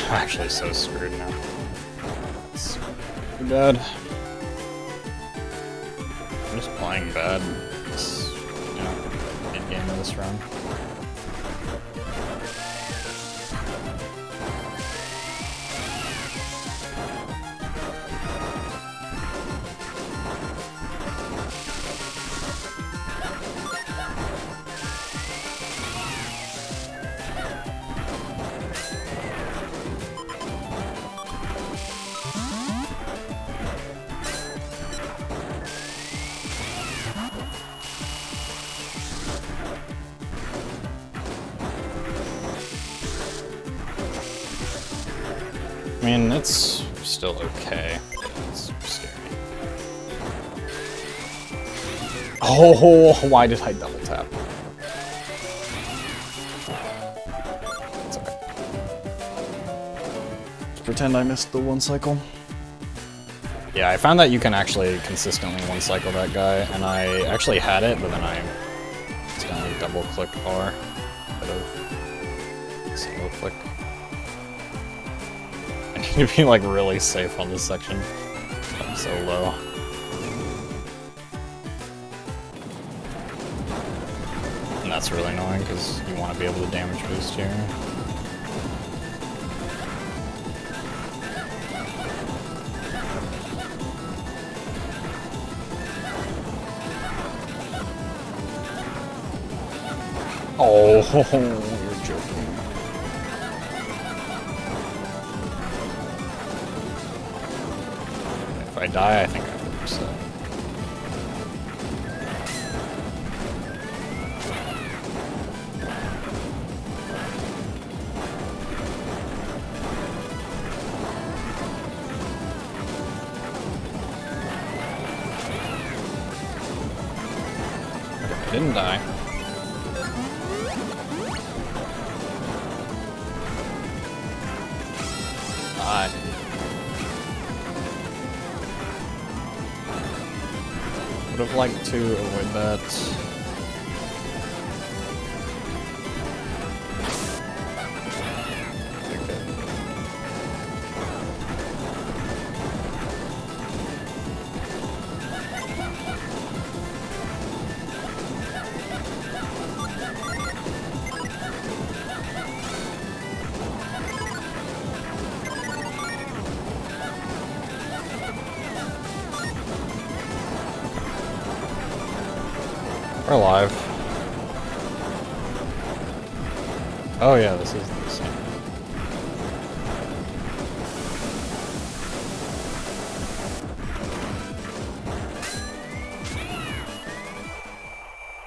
I'm actually so screwed now. It's too bad. I'm just playing bad. This, you know, mid-game of this run. I mean, it's still okay. It's scary. Oh, why did I double tap? It's okay. Just pretend I missed the one cycle. Yeah, I found that you can actually consistently one cycle that guy, and I actually had it, but then I accidentally double click R instead of single click. I need to be like really safe on this section. I'm so low. And that's really annoying because you want to be able to damage boost here. Oh, you're joking. If I die, I think I have to reset. I didn't die. Would have liked to avoid that. We're alive. Oh yeah, this is the same.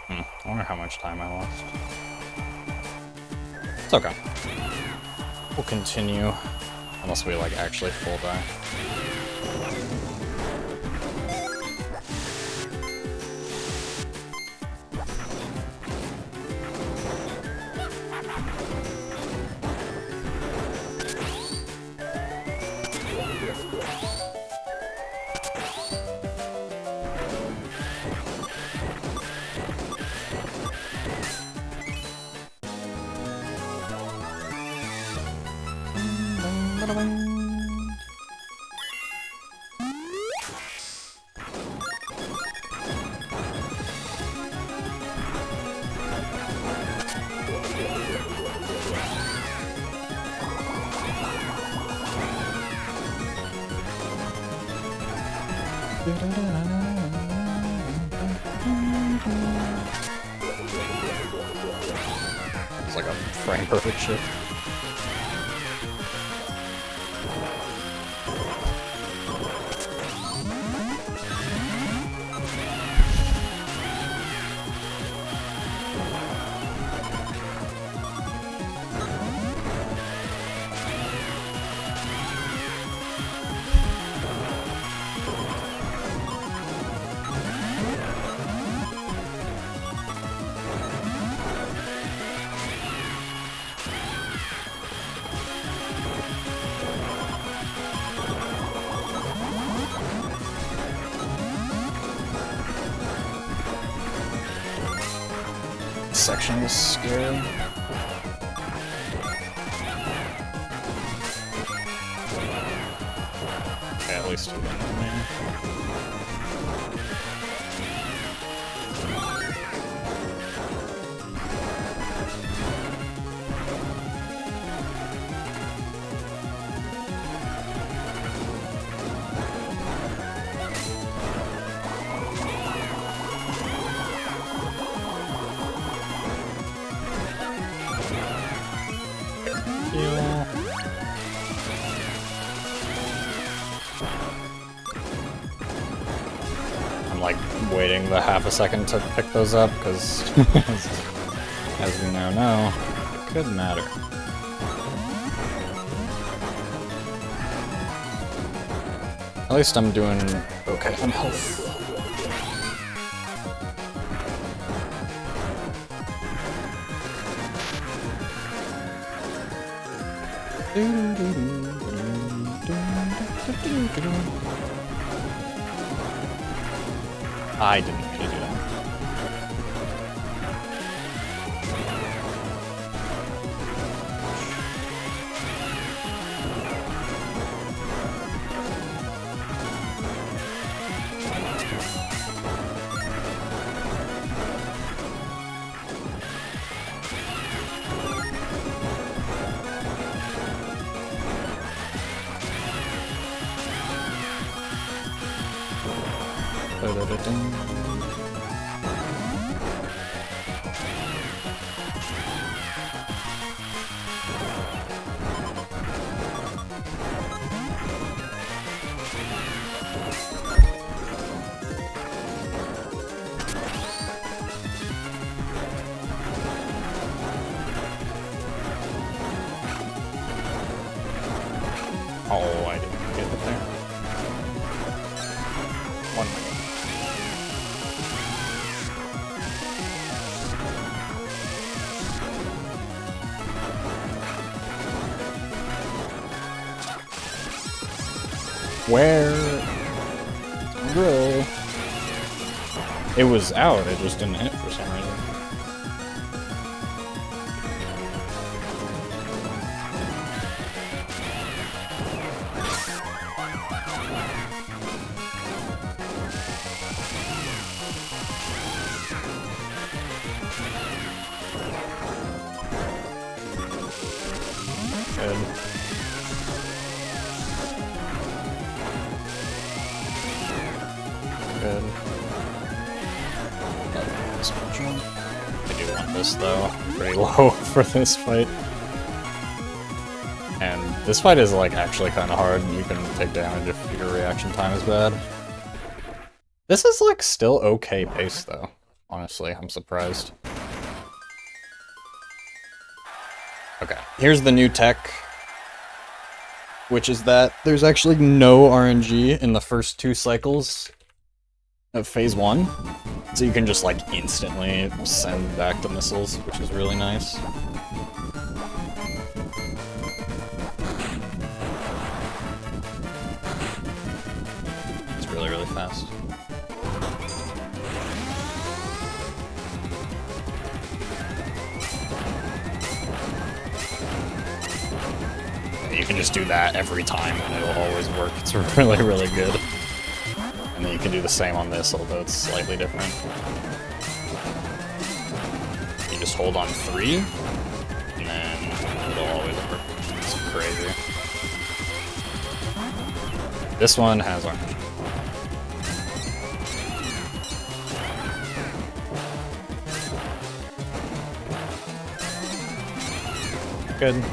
I wonder how much time I lost. It's okay. We'll continue. Unless we like actually full die. It's like a frame perfect shift. Section is scary. Okay, at least two remain. I'm like waiting the half a second to pick those up because, as we now know, it could matter. At least I'm doing okay on health. I didn't mean to do that. Oh, I didn't get it there. One minute. Where? Bro. It was out, it just didn't hit for some reason. Good. Good. I do want this though. Pretty low for this fight. And this fight is like actually kind of hard. You can take damage if your reaction time is bad. This is like still okay pace though. Honestly, I'm surprised. Okay, here's the new tech, which is that there's actually no RNG in the first 2 cycles of phase 1, so you can just like instantly send back the missiles, which is really nice. It's really, really fast. You can just do that every time and it'll always work. It's really, really good. And then you can do the same on this, although it's slightly different. You just hold on 3, and then it'll always work. It's crazy. This one has orange. Good.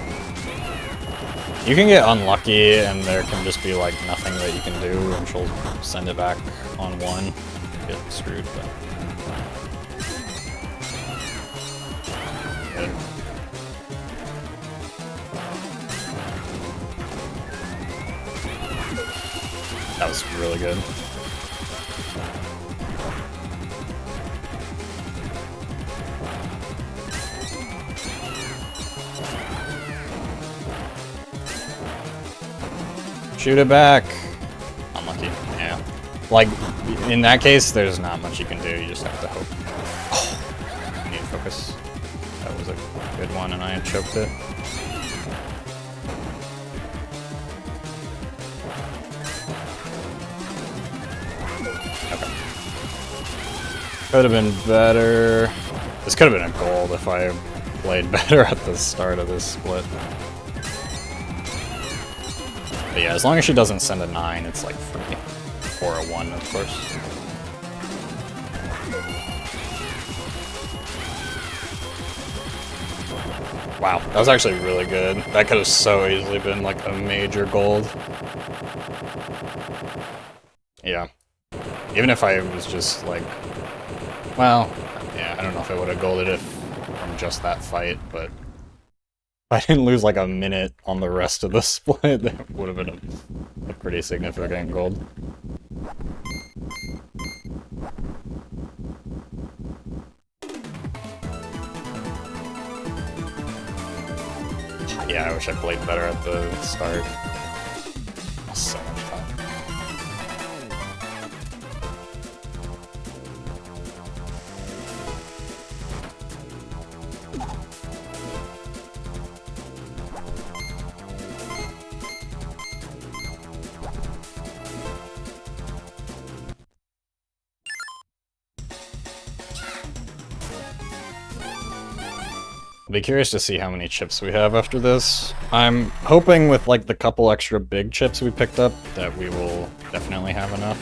You can get unlucky, and there can just be like nothing that you can do, and she'll send it back on 1. Get screwed, but... Good. That was really good. Shoot it back! Unlucky, yeah. Like, in that case, there's not much you can do, you just have to hope. Oh, I need to focus. That was a good one, and I choked it. Okay. Could have been better. This could have been a gold if I played better at the start of this split. But yeah, as long as she doesn't send a 9, it's like free. Or a 1, of course. Wow, that was actually really good. That could have so easily been like a major gold. Yeah. Even if I was just like... Well, yeah, I don't know if I would have golded it from just that fight, but... I didn't lose like a minute on the rest of the split, that would have been a pretty significant gold. Yeah, I wish I played better at the start. So much fun. I'll be curious to see how many chips we have after this. I'm hoping with like the couple extra big chips we picked up that we will definitely have enough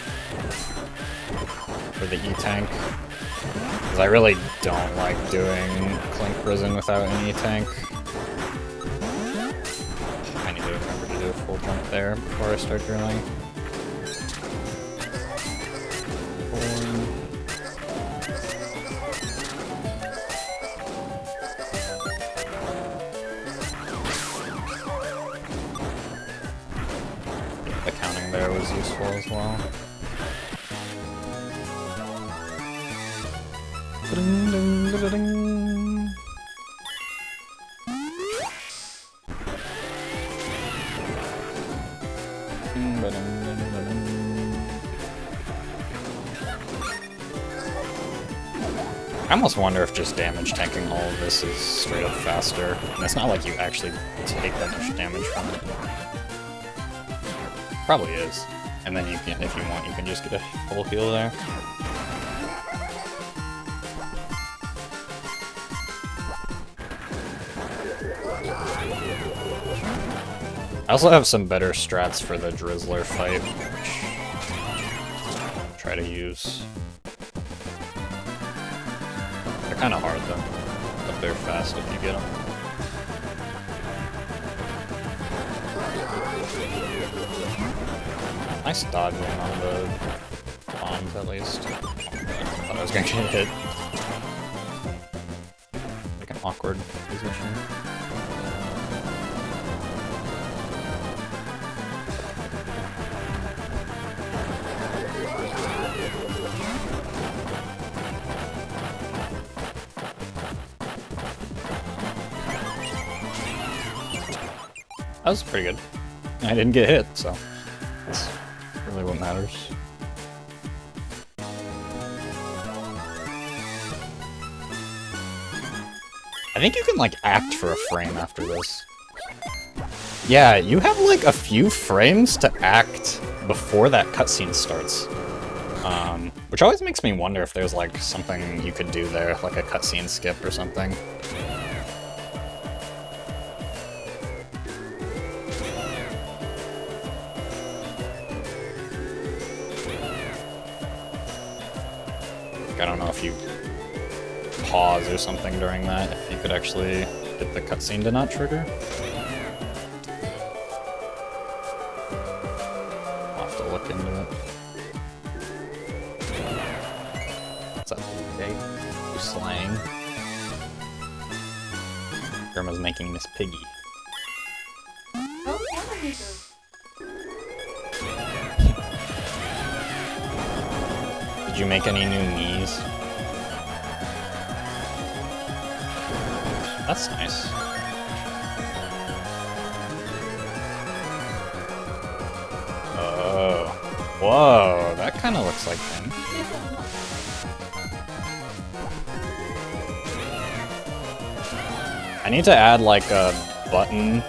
for the E-Tank. Because I really don't like doing Clink Prison without an E-Tank. I need to remember to do a full jump there before I start drilling. The counting there was useful as well. I almost wonder if just damage tanking all of this is straight up faster. And it's not like you actually take that much damage from it. Probably is. And then you can, if you want, you can just get a full heal there. I also have some better strats for the Drizzler fight, which I'll try to use. They're kind of hard though, but they're fast if you get them. Nice dodging on the bombs at least. I thought I was gonna get hit. Like an awkward position. That was pretty good. I didn't get hit, so that's really what matters. I think you can, like, act for a frame after this. Yeah, you have, like, a few frames to act before that cutscene starts. Which always makes me wonder if there's, like, something you could do there, like a cutscene skip or something. I don't know if you pause or something during that, if you could actually get the cutscene to not trigger. I'll have to look into it. What's up, Bloojei? You're slaying. Grandma's making Miss Piggy. Oh, yeah, Did you make any new knees? That's nice. Oh. Whoa, that kind of looks like him. I need to add like a button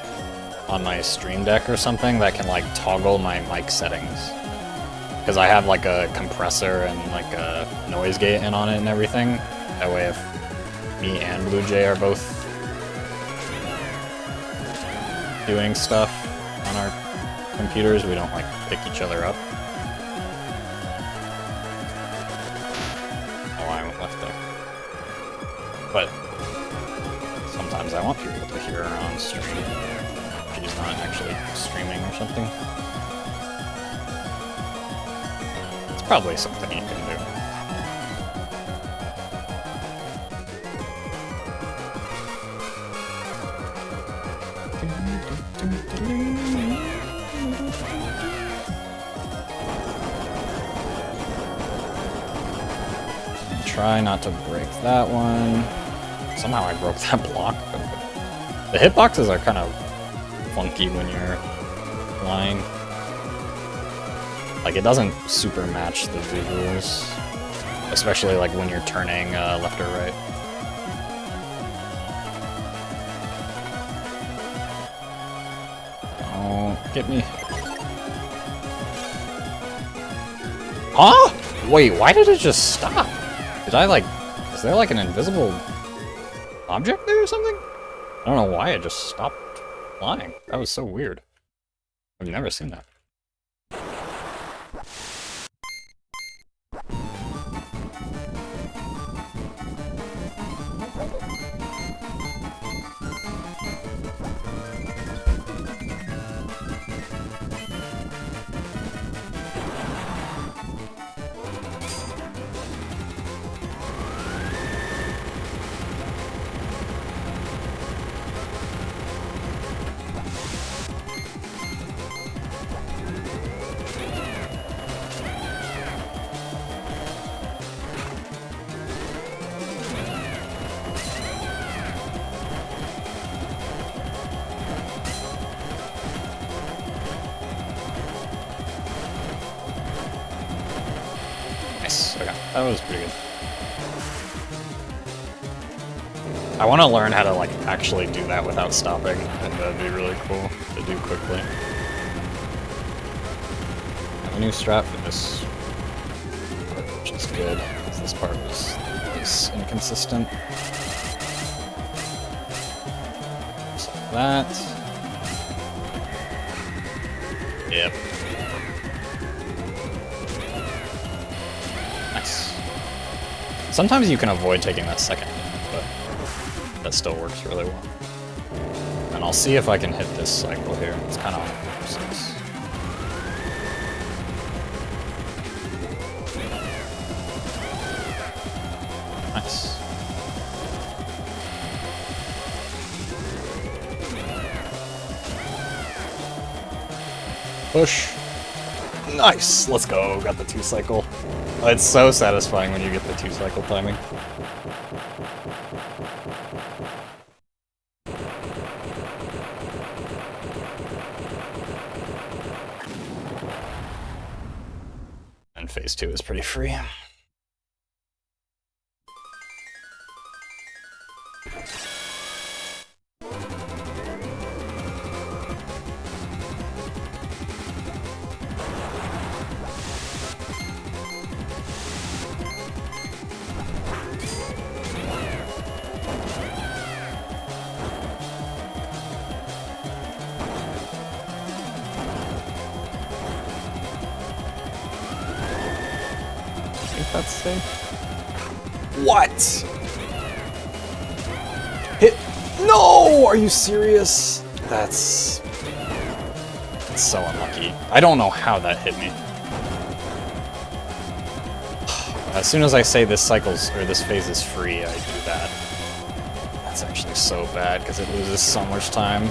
on my Stream Deck or something that can like toggle my mic settings. Because I have like a compressor and like a noise gate in on it and everything. That way if me and Bloojei are both doing stuff on our computers, we don't like pick each other up. Oh, I went left there. But sometimes I want people to hear her on stream. She's not actually streaming or something. Probably something you can do. try not to break that one. Somehow I broke that block. The hitboxes are kind of funky when you're flying. Like, it doesn't super match the visuals, especially like when you're turning left or right. Oh, get me. Huh? Wait, why did it just stop? Did I like... Is there like an invisible object there or something? I don't know why it just stopped flying. That was so weird. I've never seen that. Okay, that was pretty good. I want to learn how to like actually do that without stopping, and that'd be really cool to do quickly. I have a new strat for this part, which is good, because this part was inconsistent. Just like that. Yep. Nice. Sometimes you can avoid taking that second hit, but that still works really well. And I'll see if I can hit this cycle here. It's kind of on 6. Nice. Push. Nice! Let's go. Got the 2 cycle. It's so satisfying when you get the 2 cycle timing. And phase 2 is pretty free. That's safe. What? Hit? No! Are you serious? That's so unlucky. I don't know how that hit me. As soon as I say this this phase is free, I do that. That's actually so bad because it loses so much time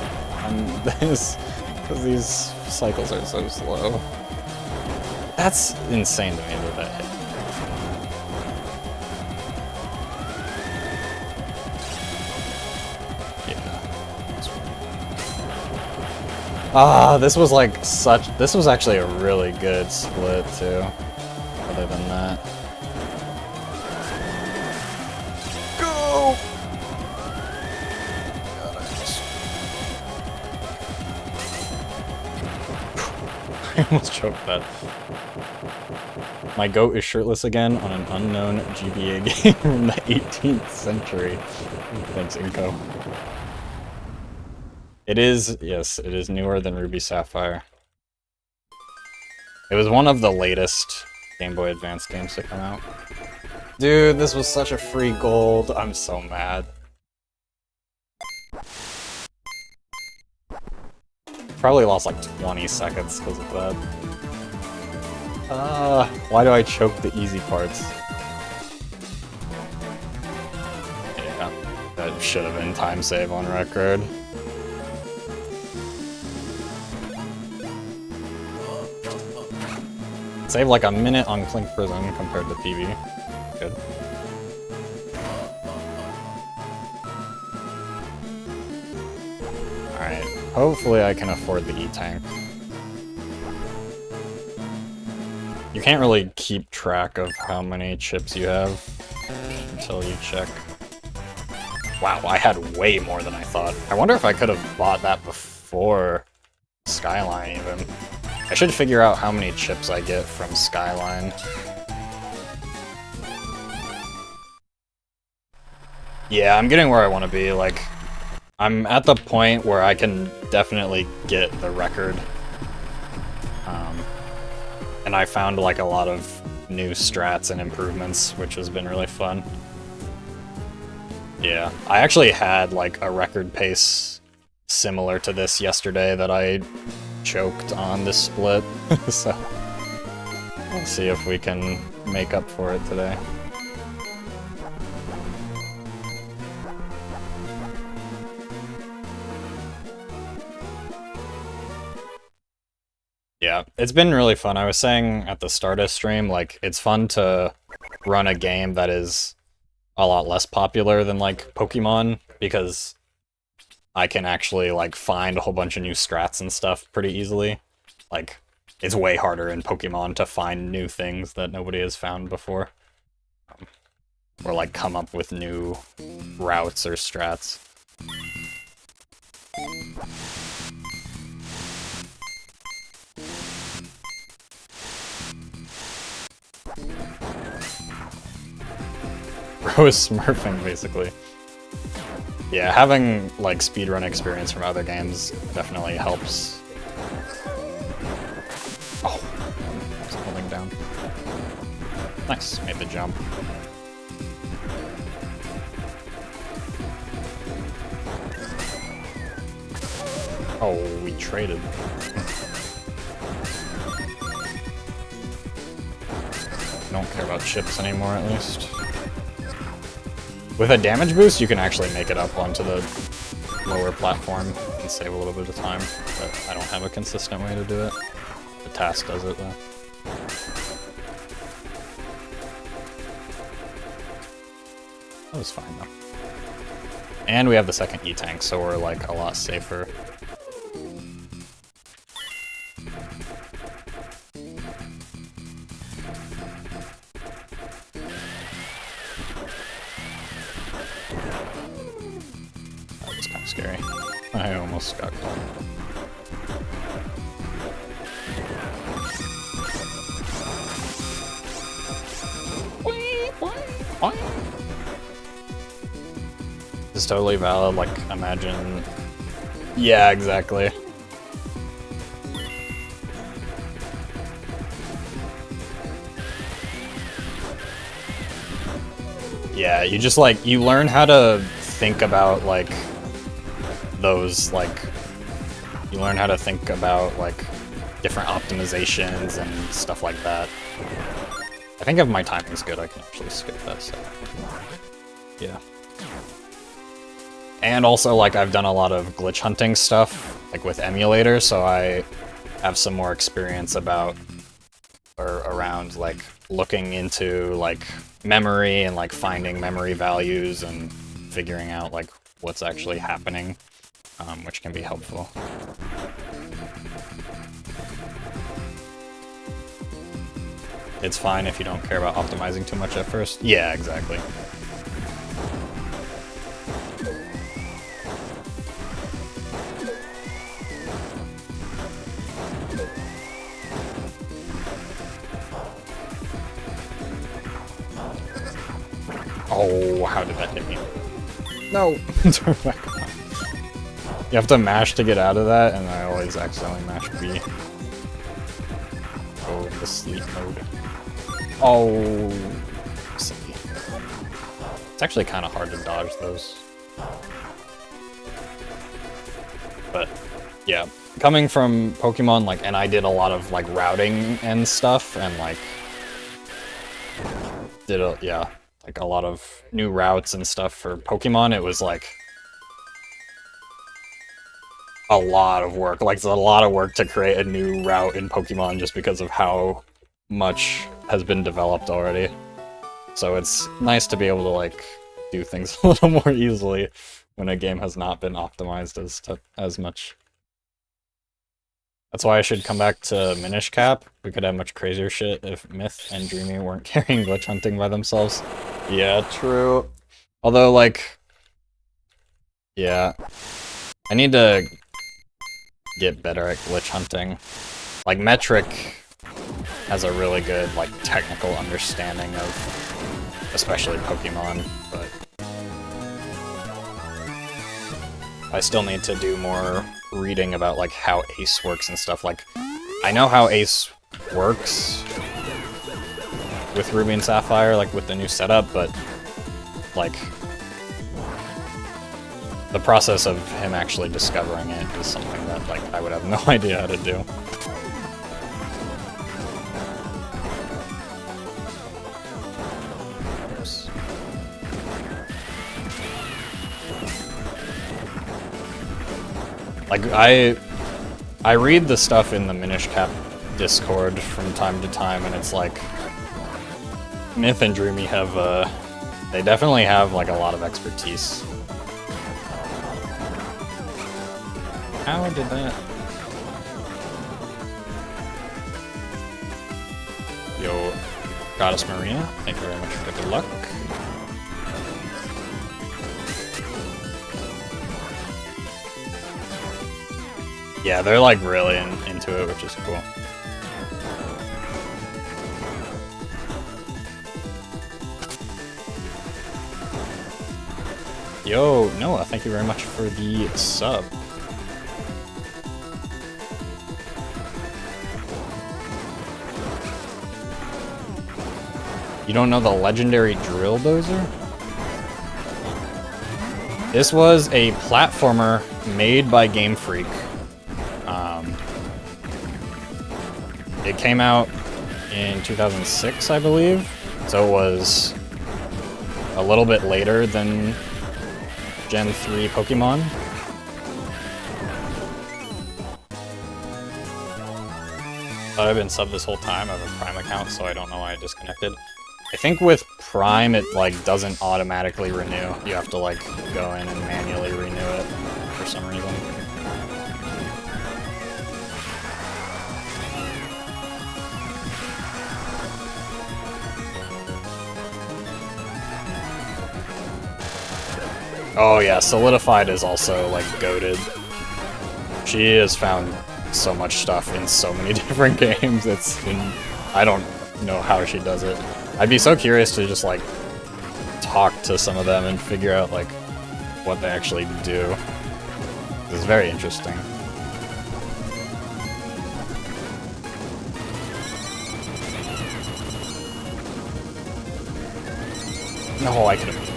on this because these cycles are so slow. That's insane to me that hit. This was like this was actually a really good split too, other than that. Go! God, I almost choked that. My goat is shirtless again on an unknown GBA game from the 18th century. Thanks, Inko. It is, yes, it is newer than Ruby Sapphire. It was one of the latest Game Boy Advance games to come out. Dude, this was such a free gold. I'm so mad. Probably lost like 20 seconds because of that. Why do I choke the easy parts? Yeah, that should have been time save on record. Save like a minute on Clink Prison compared to PB. Good. Hopefully I can afford the E-Tank. You can't really keep track of how many chips you have until you check. Wow, I had way more than I thought. I wonder if I could have bought that before Skyline even. I should figure out how many chips I get from Skyline. Yeah, I'm getting where I want to be. Like, I'm at the point where I can definitely get the record. And I found like a lot of new strats and improvements, which has been really fun. Yeah, I actually had like a record pace similar to this yesterday that I choked on this split, so we'll see if we can make up for it today. Yeah, it's been really fun. I was saying at the start of stream, like, it's fun to run a game that is a lot less popular than, like, Pokemon, because I can actually, like, find a whole bunch of new strats and stuff pretty easily. Like, it's way harder in Pokemon to find new things that nobody has found before. Or, like, come up with new routes or strats. Bro is smurfing, basically. Yeah, having, like, speedrun experience from other games definitely helps. Oh, I was holding down. Nice, made the jump. Oh, we traded. Don't care about chips anymore, at least. With a damage boost, you can actually make it up onto the lower platform and save a little bit of time, but I don't have a consistent way to do it. The task does it, though. That was fine, though. And we have the second E-Tank, so we're, like, a lot safer. That was kind of scary. I almost got caught. It's totally valid, like, imagine... Yeah, exactly. Yeah, you just, like, you learn how to think about, like, those, like... You learn how to think about, like, different optimizations and stuff like that. I think if my timing's good, I can actually skip that stuff. Yeah. And also, like, I've done a lot of glitch hunting stuff, like, with emulators, so I have some more experience about, or around, like, looking into, like, memory and, like, finding memory values and figuring out, like, what's actually happening, which can be helpful. It's fine if you don't care about optimizing too much at first. Yeah, exactly. Oh, how did that hit me? No! Turn back on. You have to mash to get out of that, and I always accidentally mash B. Oh, the sleep mode. Oh, silly. It's actually kind of hard to dodge those. But, yeah. Coming from Pokemon, like, and I did a lot of, like, routing and stuff, and, like, yeah, like, a lot of new routes and stuff for Pokemon. It was, like, a lot of work. Like, it's a lot of work to create a new route in Pokemon just because of how much has been developed already. So it's nice to be able to, like, do things a little more easily when a game has not been optimized as much. That's why I should come back to Minish Cap. We could have much crazier shit if Myth and Dreamy weren't carrying glitch hunting by themselves. Yeah, true. Although, like... Yeah. I need to get better at glitch hunting. Like, Metric has a really good, like, technical understanding of especially Pokemon, but I still need to do more reading about, like, how Ace works and stuff. Like, I know how Ace works with Ruby and Sapphire, like, with the new setup, but, like, the process of him actually discovering it is something that, like, I would have no idea how to do. Oops. Like, I read the stuff in the Minish Cap Discord from time to time, and it's like, Myth and Dreamy have, they definitely have, like, a lot of expertise. How did that? Yo, Goddess Marina, thank you very much for the good luck. Yeah, they're like really into it, which is cool. Yo, Noah, thank you very much for the sub. You don't know the legendary Drill Dozer? This was a platformer made by Game Freak. It came out in 2006, I believe, so it was a little bit later than Gen 3 Pokemon. Thought I've been subbed this whole time. I have a Prime account, so I don't know why I disconnected. I think with Prime, it, like, doesn't automatically renew. You have to, like, go in and manually renew it for some reason. Oh yeah, Solidified is also, like, goated. She has found so much stuff in so many different games. I don't know how she does it. I'd be so curious to just, like, talk to some of them and figure out, like, what they actually do. It's very interesting. No, I could have made that.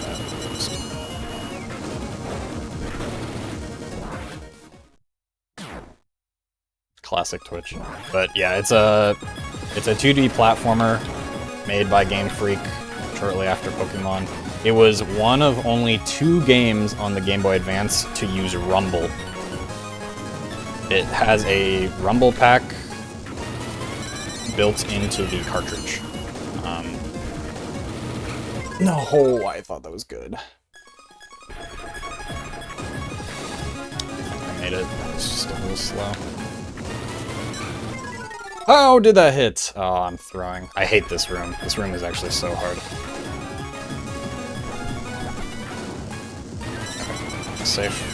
Classic Twitch. But yeah, it's a 2D platformer made by Game Freak shortly after Pokemon. It was one of only 2 games on the Game Boy Advance to use Rumble. It has a Rumble pack built into the cartridge. No, I thought that was good. I made it. It's just a little slow. Oh, did that hit? Oh, I'm throwing. I hate this room. This room is actually so hard. Okay. Safe.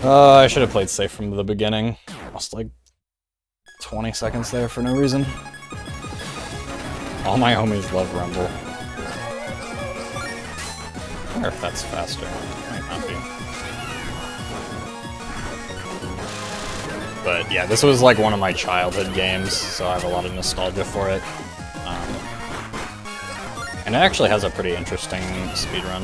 I should have played safe from the beginning. Lost like 20 seconds there for no reason. All my homies love Rumble. I wonder if that's faster. Might not be. But yeah, this was like one of my childhood games, so I have a lot of nostalgia for it. And it actually has a pretty interesting speedrun.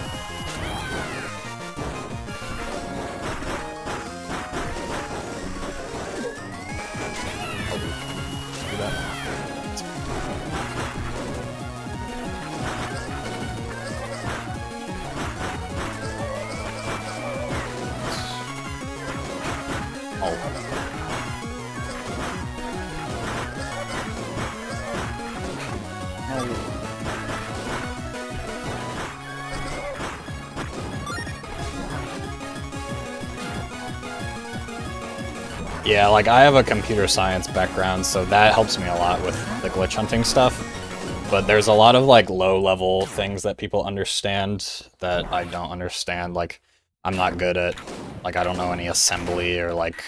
Do that. Yeah, like I have a computer science background, so that helps me a lot with the glitch hunting stuff. But there's a lot of like low-level things that people understand that I don't understand. Like, I'm not good at, like, I don't know any assembly or like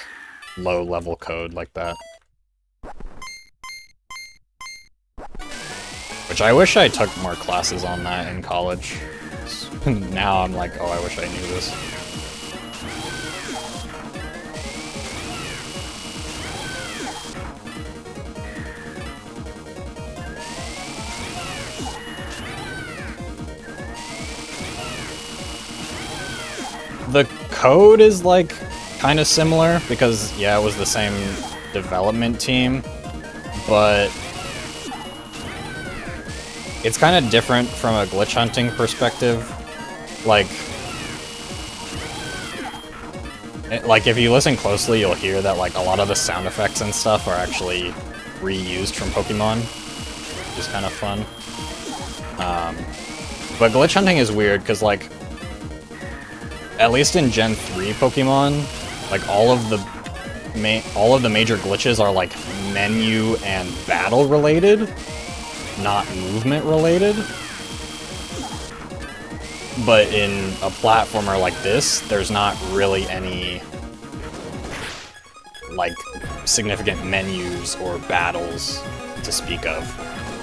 low-level code like that. Which I wish I took more classes on that in college. Now I'm like, oh, I wish I knew this. The code is like kind of similar because, yeah, it was the same development team, but it's kind of different from a glitch hunting perspective. Like if you listen closely, you'll hear that like a lot of the sound effects and stuff are actually reused from Pokemon, which is kind of fun. But glitch hunting is weird because like, at least in Gen 3 Pokemon, like all of the major glitches are like menu and battle related, not movement related. But in a platformer like this, there's not really any like significant menus or battles to speak of.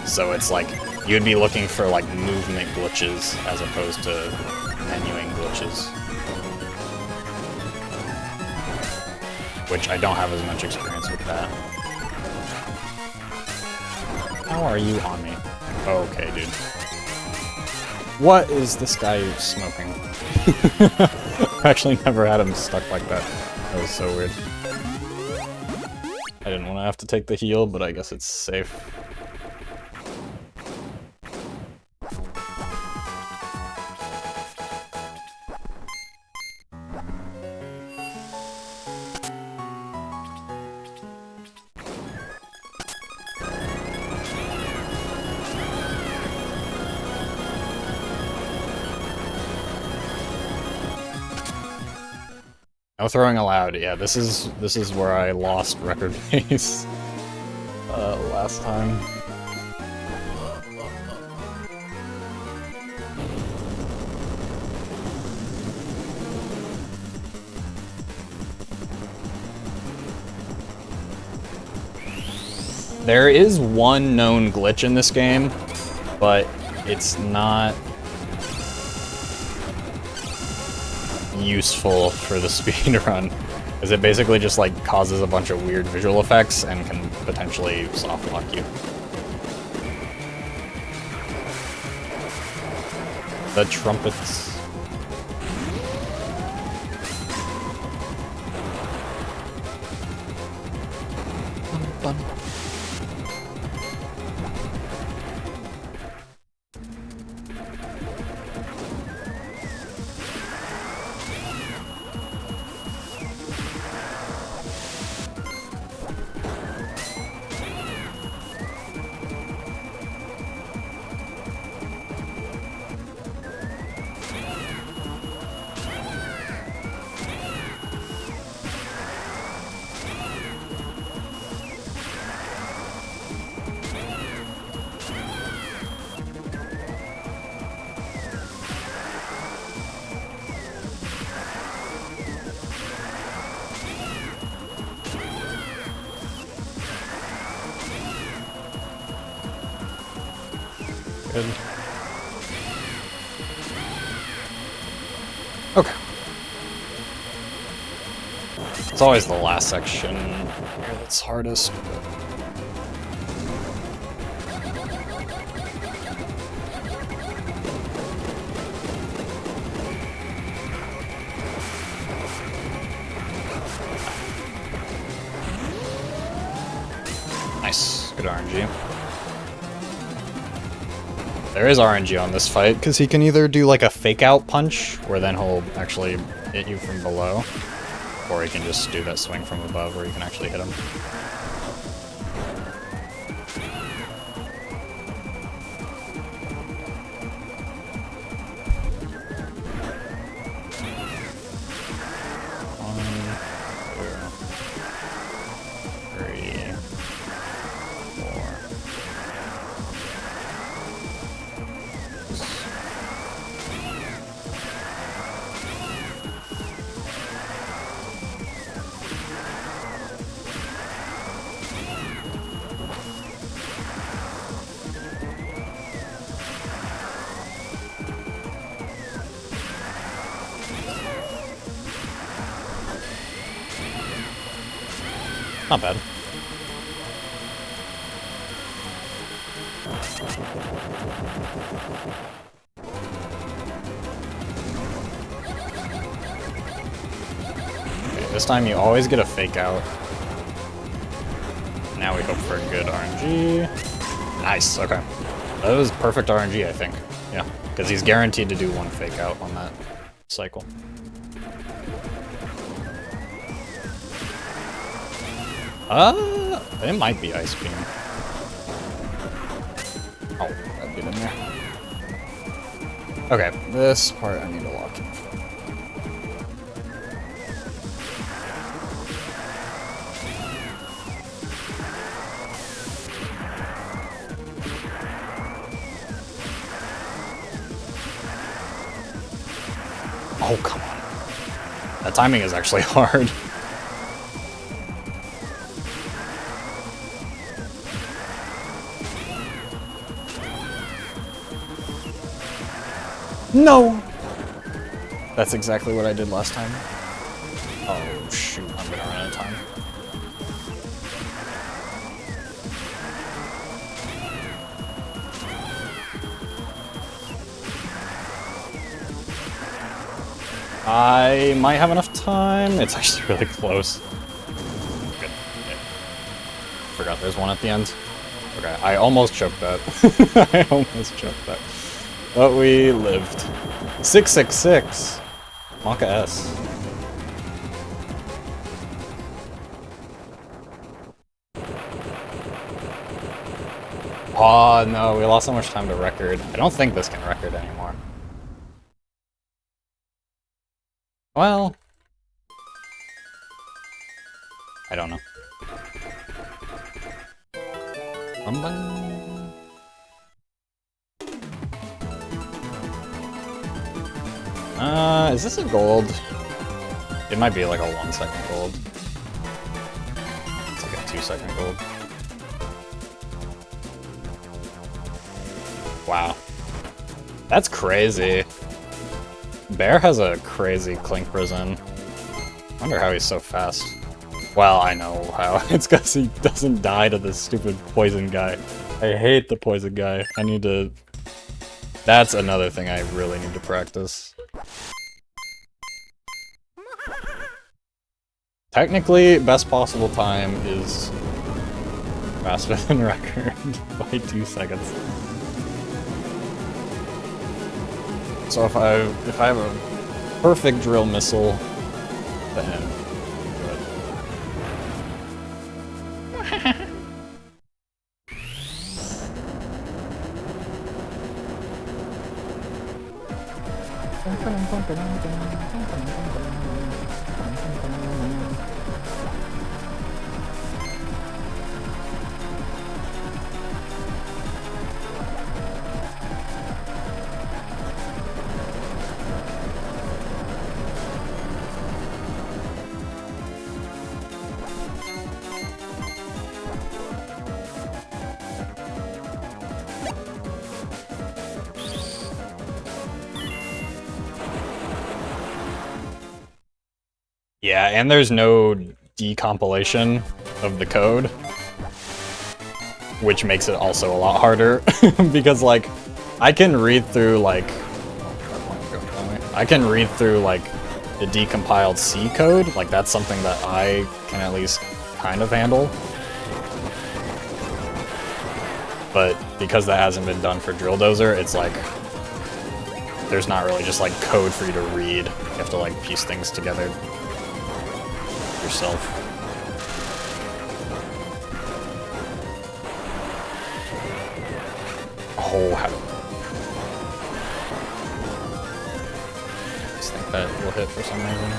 So it's like you'd be looking for like movement glitches as opposed to menuing glitches. Which I don't have as much experience with that. How are you on me? Okay, dude. What is this guy smoking? I've actually never had him stuck like that. That was so weird. I didn't want to have to take the heal, but I guess it's safe. No throwing allowed. Yeah, this is where I lost record pace last time. There is one known glitch in this game, but it's not useful for the speedrun, because it basically just like causes a bunch of weird visual effects and can potentially soft lock you. The trumpets. Bum, bum. Good. Okay. It's always the last section that's hardest. Nice. Good RNG. There is RNG on this fight, because he can either do like a fake-out punch, where then he'll actually hit you from below, or he can just do that swing from above where you can actually hit him. Not bad. Okay, this time you always get a fake out. Now we hope for good RNG. Nice, okay. That was perfect RNG, I think. Yeah, because he's guaranteed to do one fake out on that cycle. It might be Ice Beam. Oh, that'd get in there. Okay, this part I need to lock in. Oh, come on. That timing is actually hard. No! That's exactly what I did last time. Oh, shoot. I'm gonna run out of time. I might have enough time. It's actually really close. Good. Yeah. Forgot there's one at the end. Okay, I almost choked that. I almost choked that. But we lived. 666. Monka S. Oh no, we lost so much time to record. I don't think this can record anymore. Well, I don't know. Is this a gold? It might be like a 1 second gold. It's like a 2 second gold. Wow. That's crazy. Bear has a crazy Clink Prison. I wonder how he's so fast. Well, I know how. It's because he doesn't die to this stupid poison guy. I hate the poison guy. I need to... That's another thing I really need to practice. Technically, best possible time is faster than record by 2 seconds. So if I have a perfect drill missile, then good. Yeah, and there's no decompilation of the code, which makes it also a lot harder, because, like, I can read through, like, the decompiled C code, like, that's something that I can at least kind of handle. But because that hasn't been done for Drill Dozer, it's like, there's not really just, like, code for you to read. You have to, like, piece things together yourself. Oh, how... I just think that will hit for some reason.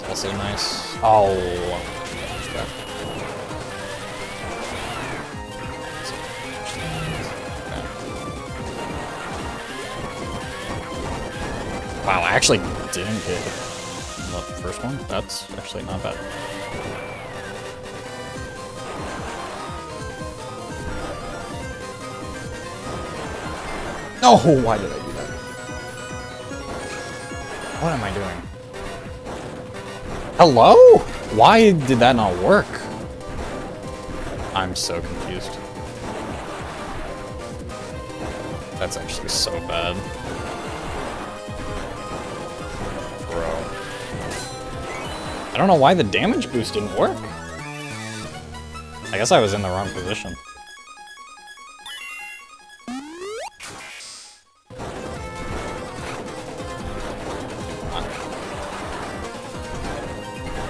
Also nice. Oh. I actually didn't get the first one. That's actually not bad. No, why did I do that? What am I doing? Hello? Why did that not work? I'm so confused. That's actually so bad. Bro. I don't know why the damage boost didn't work. I guess I was in the wrong position.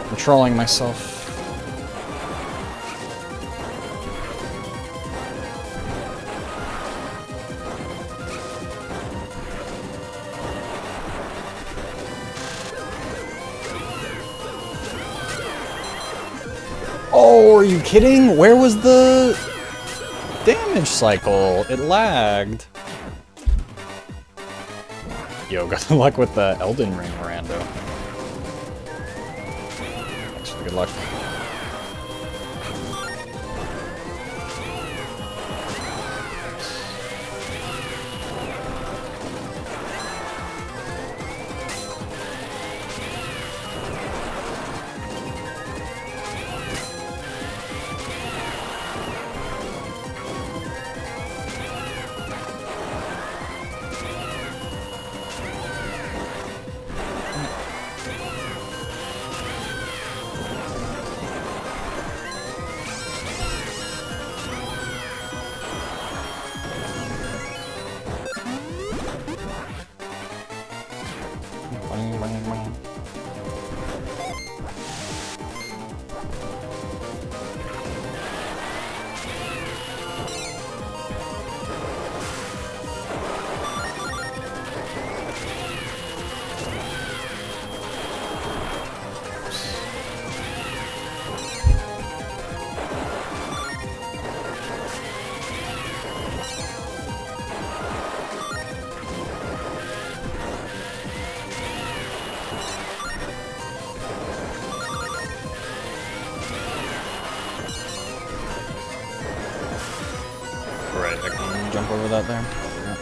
Controlling myself. Oh, are you kidding? Where was the damage cycle? It lagged. Yo, got luck with the Elden Ring rando. Actually, good luck. Right, I can jump over that there. Yeah.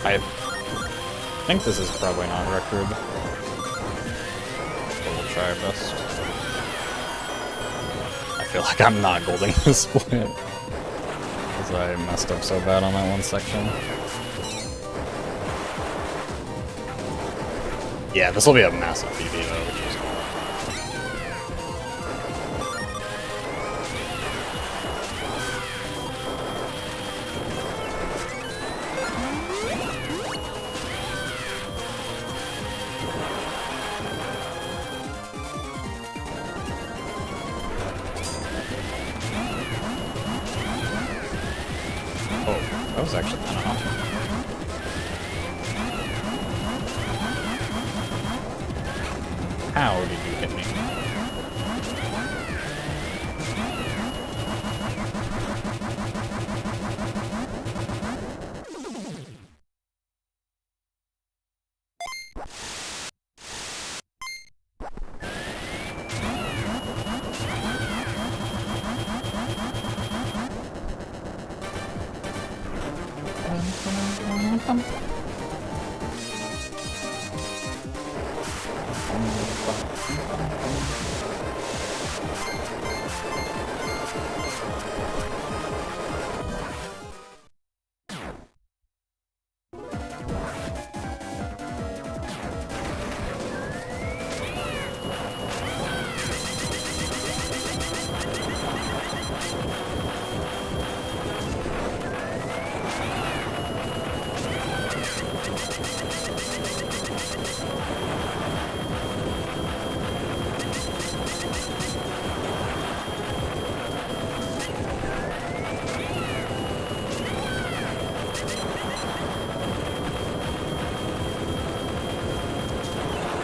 I think this is probably not record, but we'll try our best. I feel like I'm not golding this split, because I messed up so bad on that one section. Yeah, this will be a massive PB though, which is cool. Oh, that was actually kind of awesome. How did you hit me?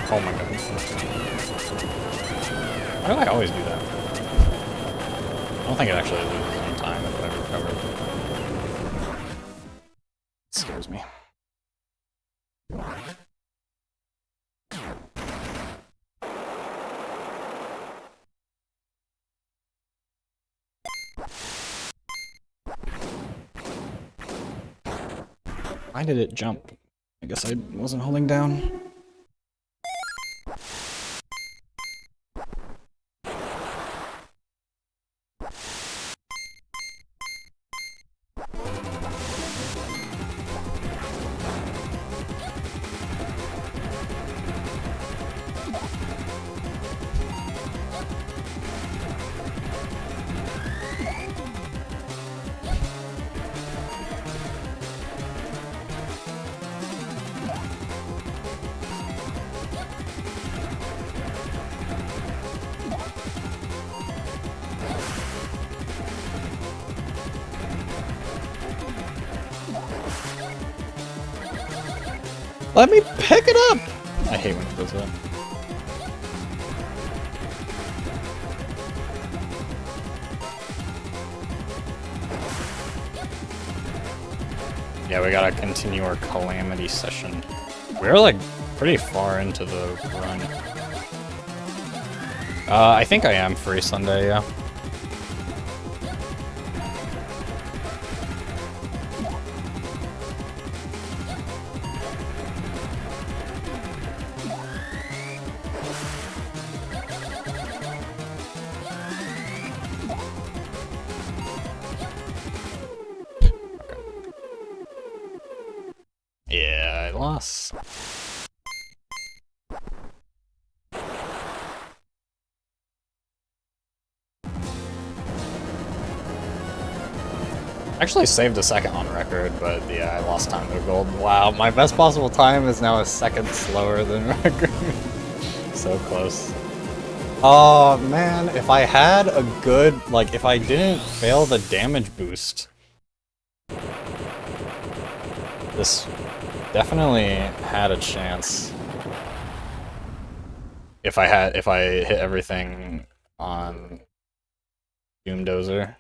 Oh my god. Why do I always do that? I don't think it actually loses on time if I recover. It scares me. Why did it jump? I guess I wasn't holding down. Let me pick it up! I hate when it does that. Yeah, we gotta continue our calamity session. We're like pretty far into the run. I think I am free Sunday, yeah. Yeah, I lost. Actually saved a second on record, but yeah, I lost time to gold. Wow, my best possible time is now a second slower than record. So close. Oh man, if I had a good, like, if I didn't fail the damage boost, this definitely had a chance. If I hit everything on Doomdozer.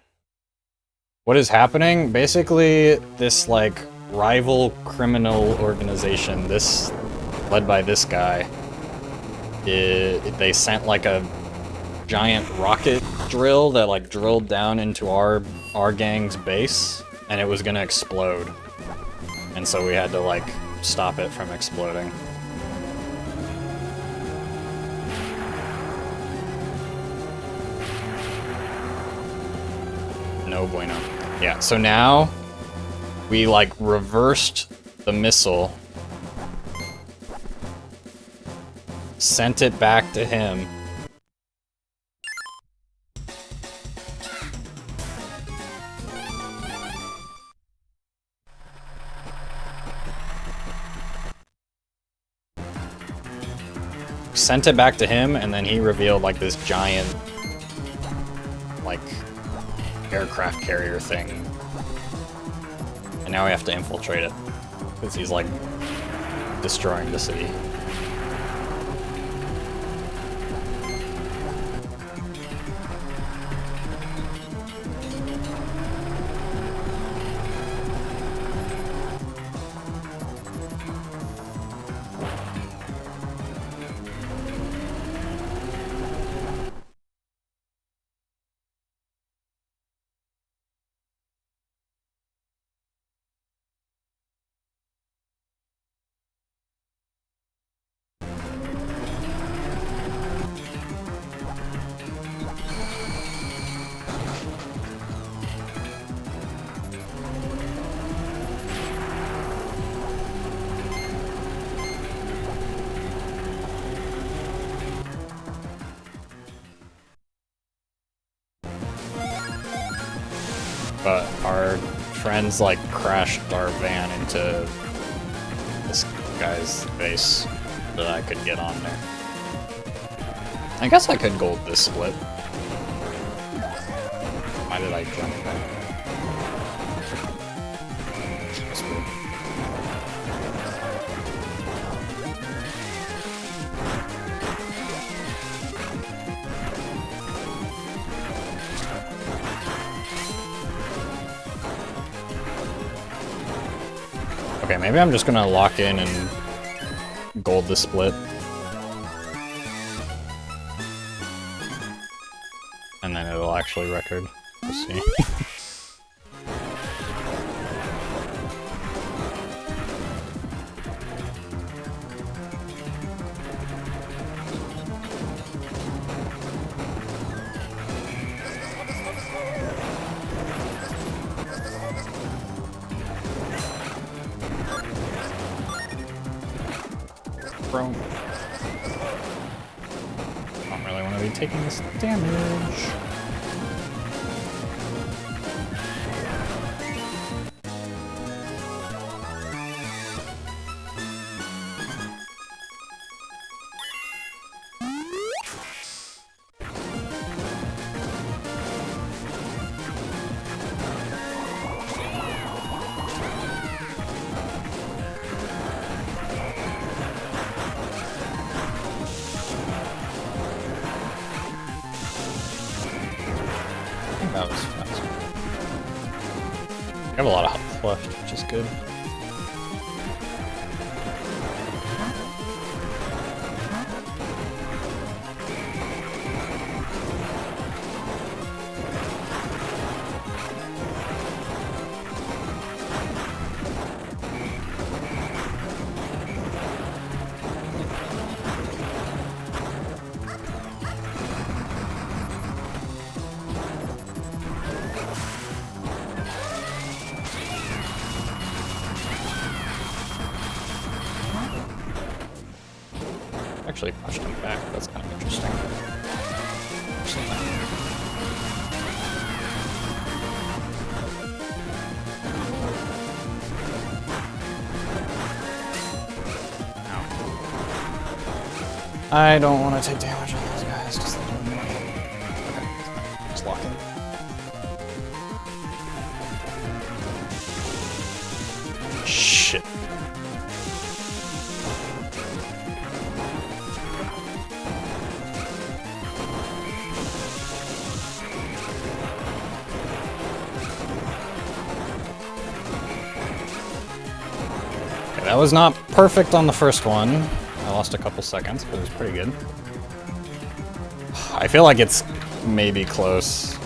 What is happening? Basically, this, like, rival criminal organization, this, led by this guy, they sent, like, a giant rocket drill that, like, drilled down into our gang's base, and it was gonna explode. And so we had to, like, stop it from exploding. No bueno. Yeah, so now we like reversed the missile, sent it back to him. Sent it back to him, and then he revealed like this giant, like, aircraft carrier thing. And now we have to infiltrate it, because he's like destroying the city. But our friends like crashed our van into this guy's base that I could get on there. I guess I could gold this split. Why did I jump there? That's weird. Okay, maybe I'm just gonna lock in and gold the split. And then it'll actually record. We'll see. Don't really want to be taking this damage. That was fast. I have a lot of health left, which is good. Actually pushed him back. That's kind of interesting. Ow. I don't want to take damage on those guys because they don't know. Okay, just lock in. Shit. That was not perfect on the first one. I lost a couple seconds, but it was pretty good. I feel like it's maybe close.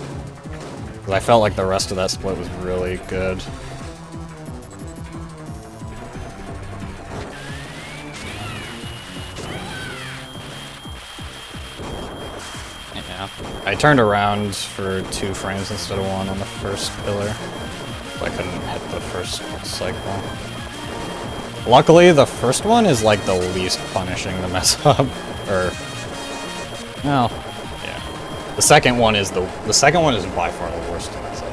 Because I felt like the rest of that split was really good. Yeah. I turned around for 2 frames instead of 1 on the first pillar. So I couldn't hit the first cycle. Luckily, the first one is like the least punishing to mess up. Or, well, yeah. The second one is by far the worst to mess up.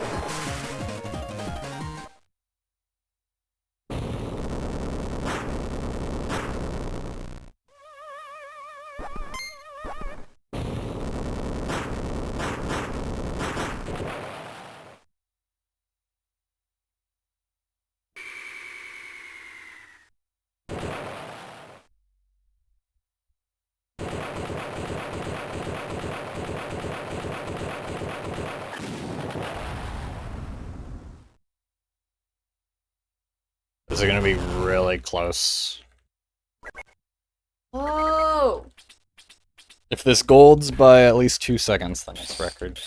This is gonna be really close. Oh! If this golds by at least 2 seconds, then it's record.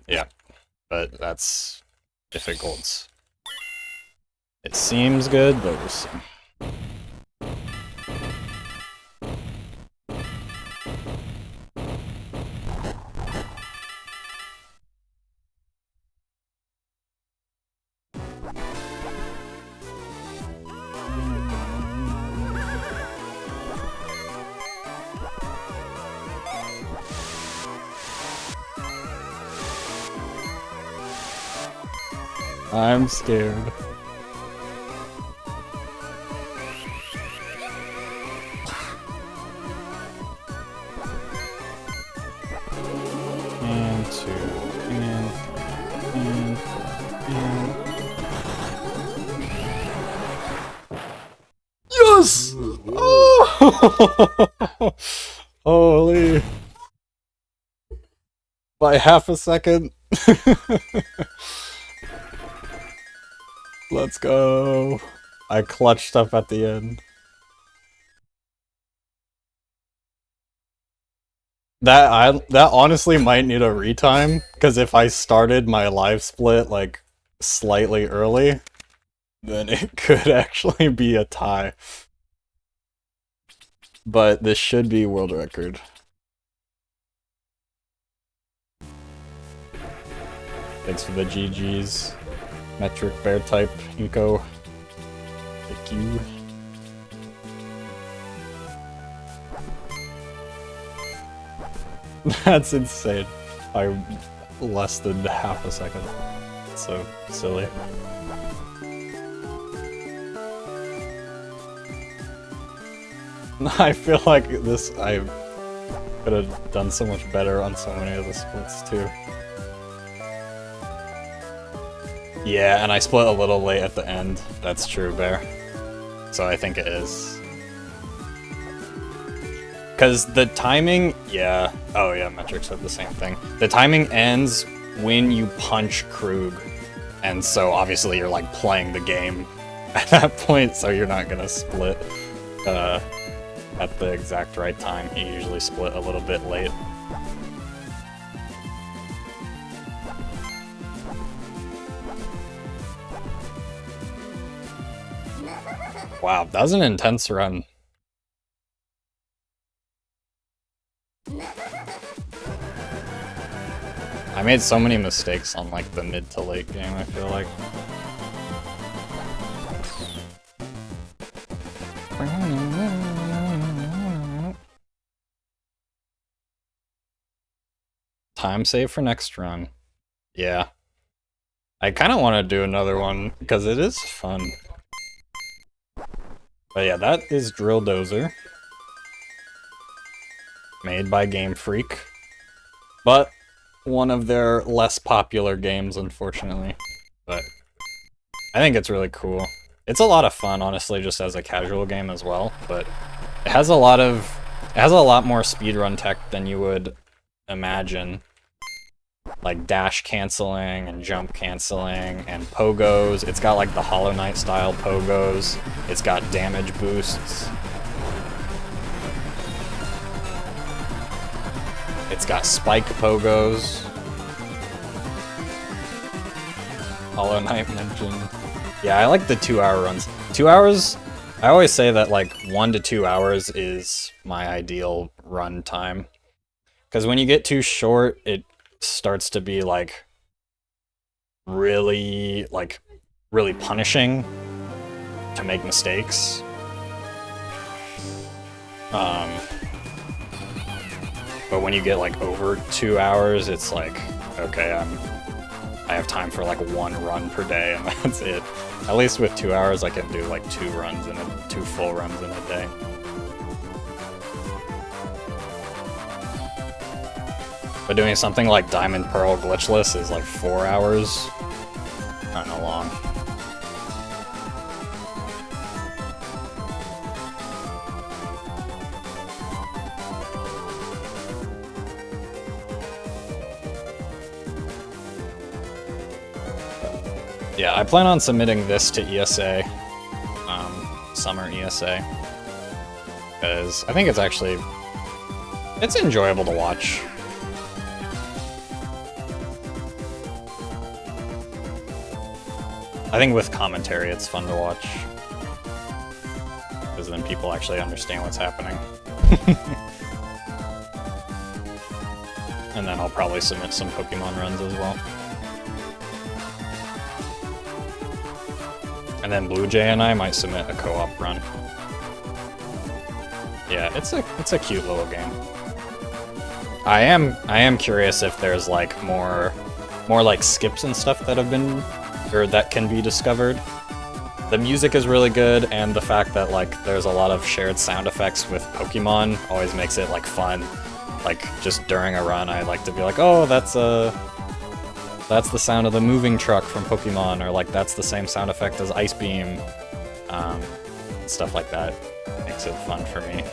Yeah, but that's if it golds. It seems good, but we'll see. I'm scared. And 2, and. Yes! Oh! Holy. By half a second. Let's go. I clutched up at the end. That honestly might need a retime, because if I started my live split like slightly early, then it could actually be a tie. But this should be world record. Thanks for the GGs. Metric bear type Inko. Thank you. That's insane. By less than half a second. So silly. I feel like I could have done so much better on so many of the splits too. Yeah, and I split a little late at the end. That's true, Bear. So I think it is. Because the timing, yeah. Oh yeah, Metric said the same thing. The timing ends when you punch Krug. And so obviously you're like playing the game at that point, so you're not gonna split at the exact right time. You usually split a little bit late. Wow, that was an intense run. I made so many mistakes on like the mid to late game, I feel like. Time save for next run. Yeah. I kind of want to do another one because it is fun. But yeah, that is Drill Dozer. Made by Game Freak. But one of their less popular games, unfortunately. But I think it's really cool. It's a lot of fun, honestly, just as a casual game as well. But it has a lot more speedrun tech than you would imagine. Like dash canceling and jump canceling and pogos. It's got like the Hollow Knight style pogos. It's got damage boosts. It's got spike pogos. Hollow Knight mentioned. Yeah, I like the 2-hour runs. 2 hours, I always say that like 1 to 2 hours is my ideal run time. Because when you get too short, it starts to be like really punishing to make mistakes. But when you get like over 2 hours, it's like, okay, I have time for like 1 run per day, and that's it. At least with 2 hours, I can do like 2 full runs in a day. But doing something like Diamond Pearl glitchless is like 4 hours. Kind of long. Yeah, I plan on submitting this to ESA, summer ESA, because I think it's enjoyable to watch. I think with commentary it's fun to watch, because then people actually understand what's happening. And then I'll probably submit some Pokemon runs as well. And then bloojei and I might submit a co-op run. Yeah, it's a cute little game. I am curious if there's like more like skips and stuff that have been, or that can be discovered. The music is really good, and the fact that like there's a lot of shared sound effects with Pokemon always makes it like fun. Like just during a run, I like to be like, oh, that's the sound of the moving truck from Pokemon, or like that's the same sound effect as Ice Beam. Stuff like that makes it fun for me.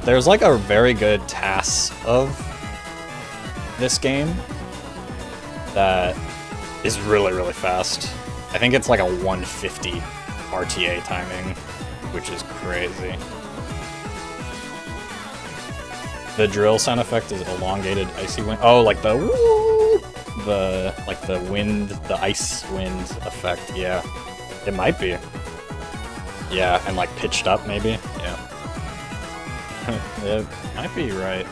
there's like a very good TAS of this game that is really, really fast. I think it's like a 150 RTA timing, which is crazy. The drill sound effect is elongated icy wind. Oh, like the woo, like the wind, the ice wind effect. Yeah, it might be. Yeah, and like pitched up maybe. Yeah, it might be right.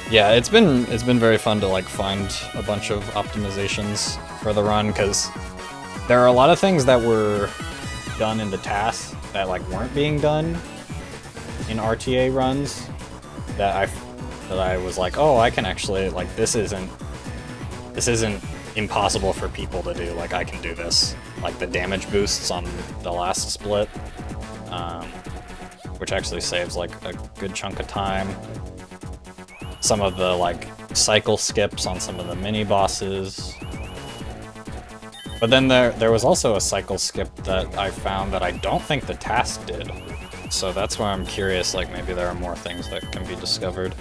Yeah, it's been very fun to like find a bunch of optimizations for the run, because there are a lot of things that were done in the TAS that like weren't being done in RTA runs that I was like, oh, I can actually, like, this isn't impossible for people to do. Like, I can do this. Like the damage boosts on the last split, which actually saves like a good chunk of time. Some of the like cycle skips on some of the mini bosses. But then there was also a cycle skip that I found that I don't think the TAS did. So that's why I'm curious, like maybe there are more things that can be discovered.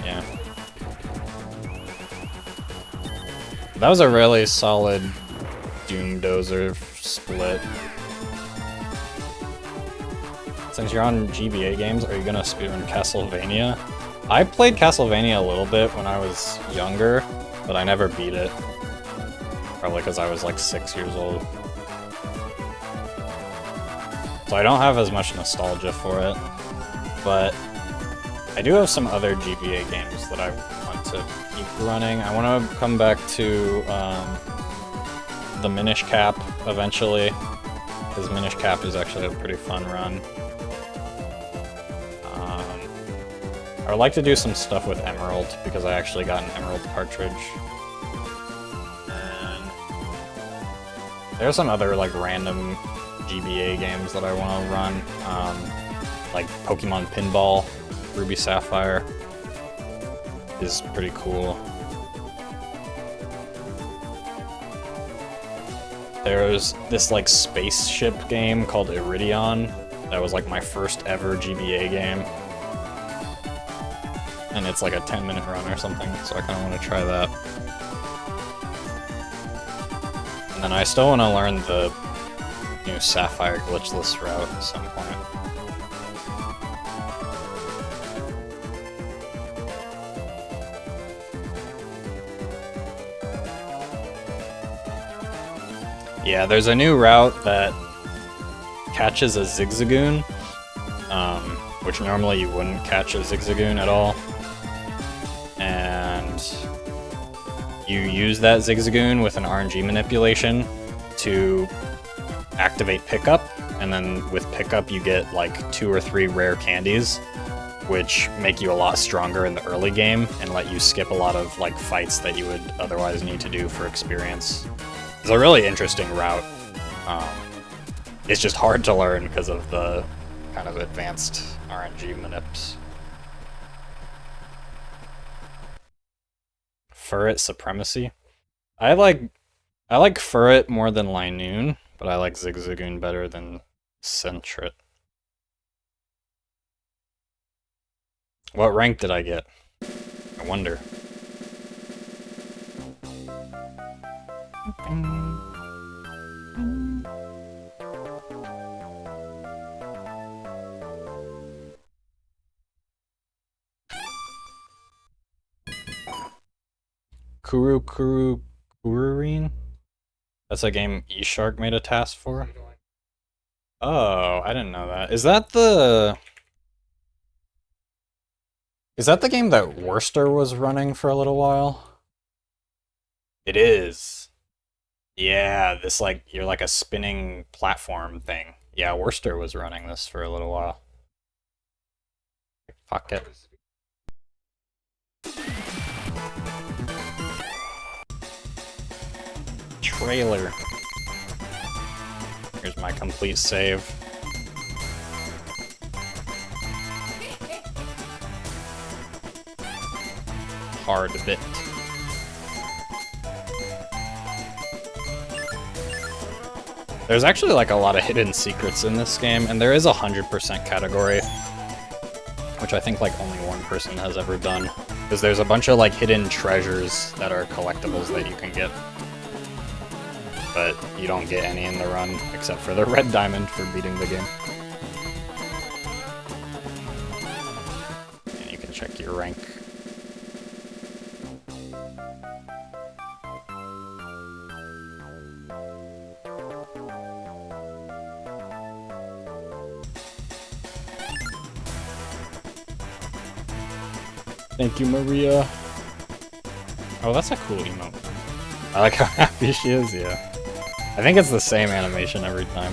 Yeah. That was a really solid Doom Dozer split. Since you're on GBA games, are you gonna speedrun Castlevania? I played Castlevania a little bit when I was younger, but I never beat it. Probably because I was like 6 years old. So I don't have as much nostalgia for it, but I do have some other GBA games that I want to keep running. I want to come back to the Minish Cap eventually, because Minish Cap is actually a pretty fun run. I would like to do some stuff with Emerald, because I actually got an Emerald cartridge. And there are some other like random GBA games that I want to run, like Pokemon Pinball, Ruby Sapphire is pretty cool. There's this like spaceship game called Iridion that was like my first ever GBA game. And it's like a 10-minute run or something, so I kind of want to try that. And then I still want to learn the new Sapphire glitchless route at some point. Yeah, there's a new route that catches a Zigzagoon, which normally you wouldn't catch a Zigzagoon at all. And you use that Zigzagoon with an RNG manipulation to activate pickup, and then with pickup you get like 2 or 3 rare candies, which make you a lot stronger in the early game and let you skip a lot of like fights that you would otherwise need to do for experience. It's a really interesting route. It's just hard to learn because of the kind of advanced RNG manips. Furret Supremacy. I like Furret more than Linoon, but I like Zigzagoon better than Centret. What rank did I get? I wonder. Kururine? That's a game eShark made a task for? Oh, I didn't know that. Is that the game that Worcester was running for a little while? It is. Yeah, this like, you're like a spinning platform thing. Yeah, Worcester was running this for a little while. Fuck it. trailer. Here's my complete save. Hard bit. There's actually like a lot of hidden secrets in this game, and there is a 100% category, which I think like only one person has ever done. Because there's a bunch of like hidden treasures that are collectibles that you can get. But you don't get any in the run, except for the red diamond for beating the game. And you can check your rank. Thank you, Maria. Oh, that's a cool emote. I like how happy she is, yeah. I think it's the same animation every time.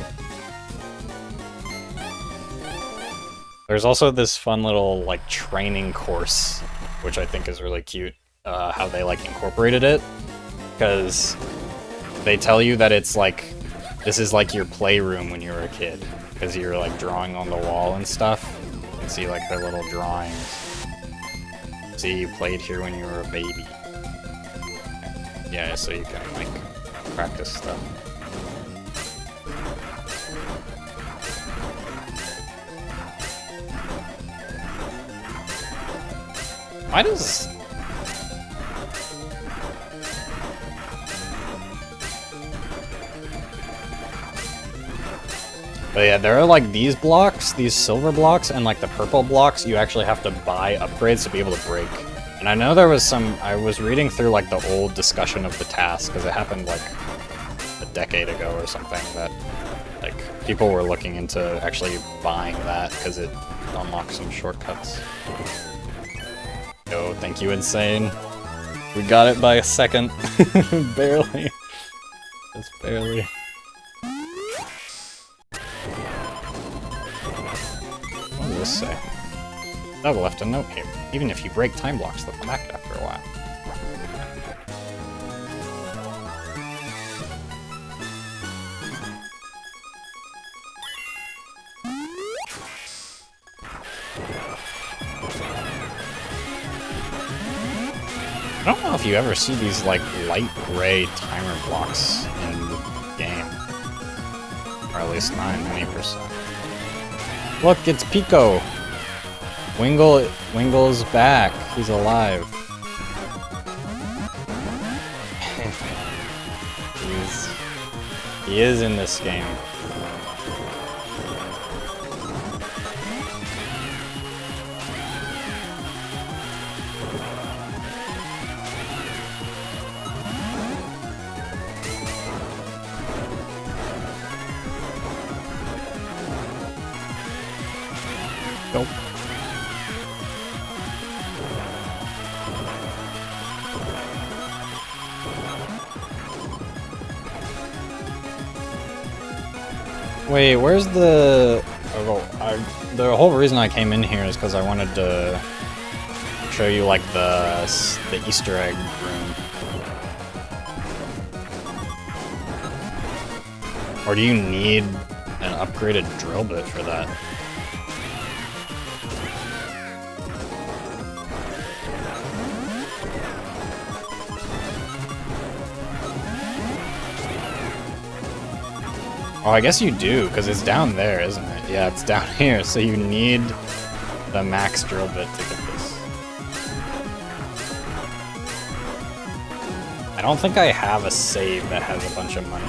There's also this fun little, like, training course, which I think is really cute, how they, like, incorporated it. Because they tell you that it's, like, this is, like, your playroom when you were a kid. Because you're, like, drawing on the wall and stuff. You can see, like, their little drawings. See, you played here when you were a baby. Yeah, so you can, like, practice stuff. Why does... But yeah, there are like these blocks, these silver blocks, and like the purple blocks, you actually have to buy upgrades to be able to break. And I know there was some, I was reading through like the old discussion of the task, because it happened like a decade ago or something, that like people were looking into actually buying that because it unlocks some shortcuts. Yo, thank you, Insane. We got it by a second. Barely. Just barely. What does this say? Doug left a note here. Even if you break time blocks, they'll come back after a while. I don't know if you ever see these, like, light gray timer blocks in the game. Or at least not in any percent. Look, it's Pico! Wingle's back. He's alive. He is in this game. Nope. Wait, where's the... Oh, the whole reason I came in here is because I wanted to show you, like, the Easter egg room. Or do you need an upgraded drill bit for that? Oh, I guess you do, because it's down there, isn't it? Yeah, it's down here, so you need the max drill bit to get this. I don't think I have a save that has a bunch of money.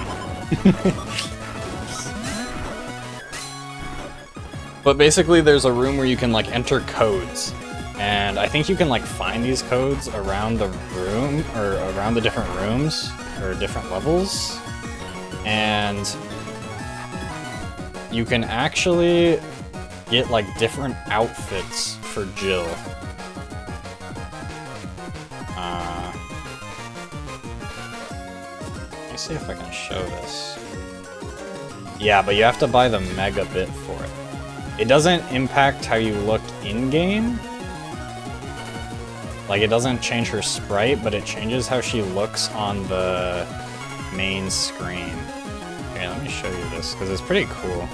But basically, there's a room where you can, like, enter codes. And I think you can, like, find these codes around the room, or around the different rooms, or different levels. And you can actually get, like, different outfits for Jill. Let me see if I can show this. Yeah, but you have to buy the mega bit for it. It doesn't impact how you look in-game. Like, it doesn't change her sprite, but it changes how she looks on the main screen. Okay, let me show you this, because it's pretty cool.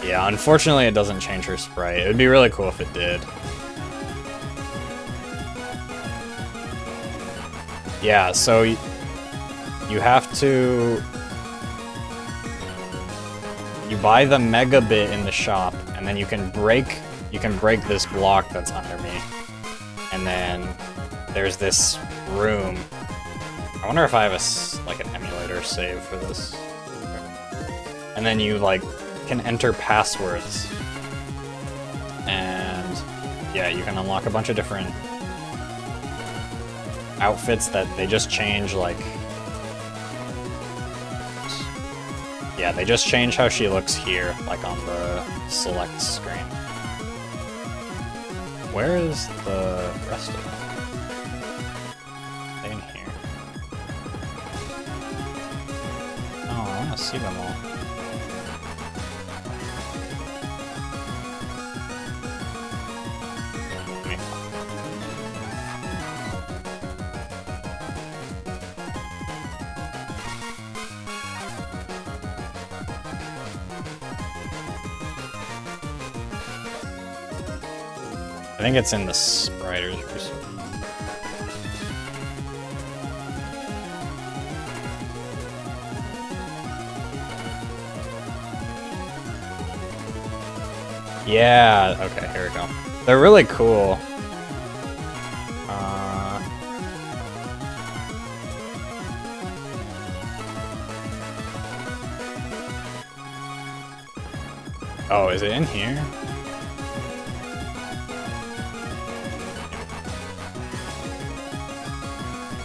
Yeah, unfortunately it doesn't change her sprite. It would be really cool if it did. Yeah, so you have to... You buy the megabit in the shop, and then you can break this block that's under me. And then there's this room. I wonder if I have like an emulator save for this. And then you like can enter passwords. And yeah, you can unlock a bunch of different outfits that they just change, like... Yeah, they just change how she looks here, like on the select screen. Where is the rest of them? Are they in here? Oh, I want to see them all. I think it's in the Spriters resource. Yeah, okay, here we go. They're really cool. Oh, is it in here?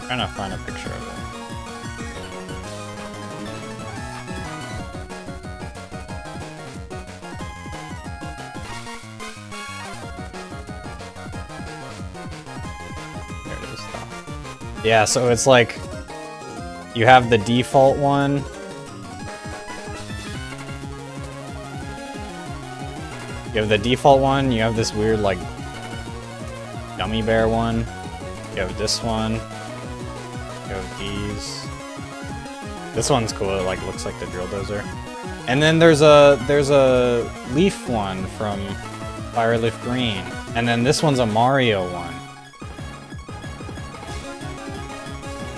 I'm trying to find a picture of it. There it is, though. Yeah, so it's like you have the default one. You have the default one, you have this weird, like, gummy bear one. You have this one. You have these. This one's cool, it, like, looks like the drill dozer. And then there's a leaf one from Fireleaf Green. And then this one's a Mario one.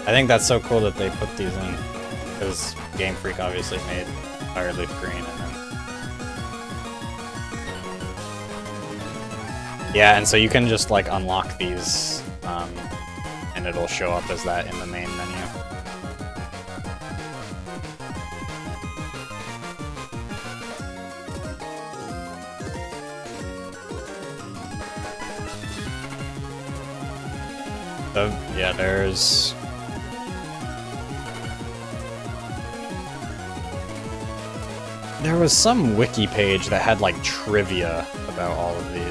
I think that's so cool that they put these in. Because Game Freak obviously made Fireleaf Green, and then... Yeah, and so you can just, like, unlock these, and it'll show up as that in the main menu. So, yeah, there's... There was some wiki page that had, like, trivia about all of these.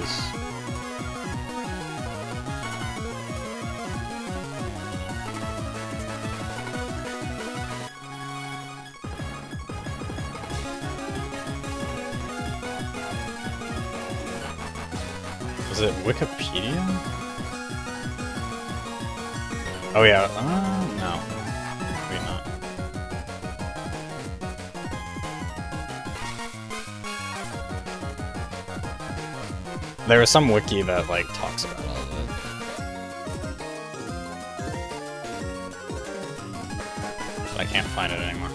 Is it Wikipedia? Oh yeah, no. Maybe not. There was some wiki that, like, talks about all of it. But I can't find it anymore.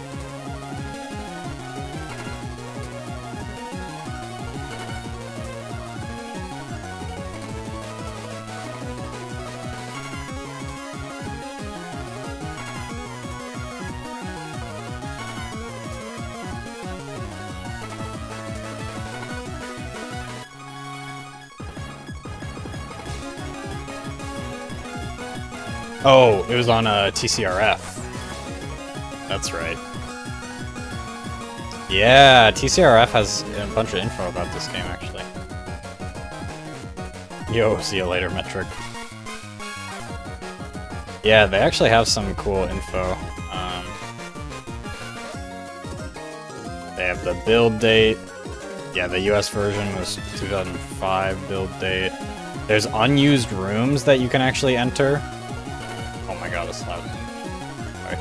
Oh, it was on TCRF. That's right. Yeah, TCRF has a bunch of info about this game, actually. Yo, see you later, Metric. Yeah, they actually have some cool info. They have the build date, Yeah, the US version was 2005 build date. There's unused rooms that you can actually enter. Oh my god, it's loud. Alright.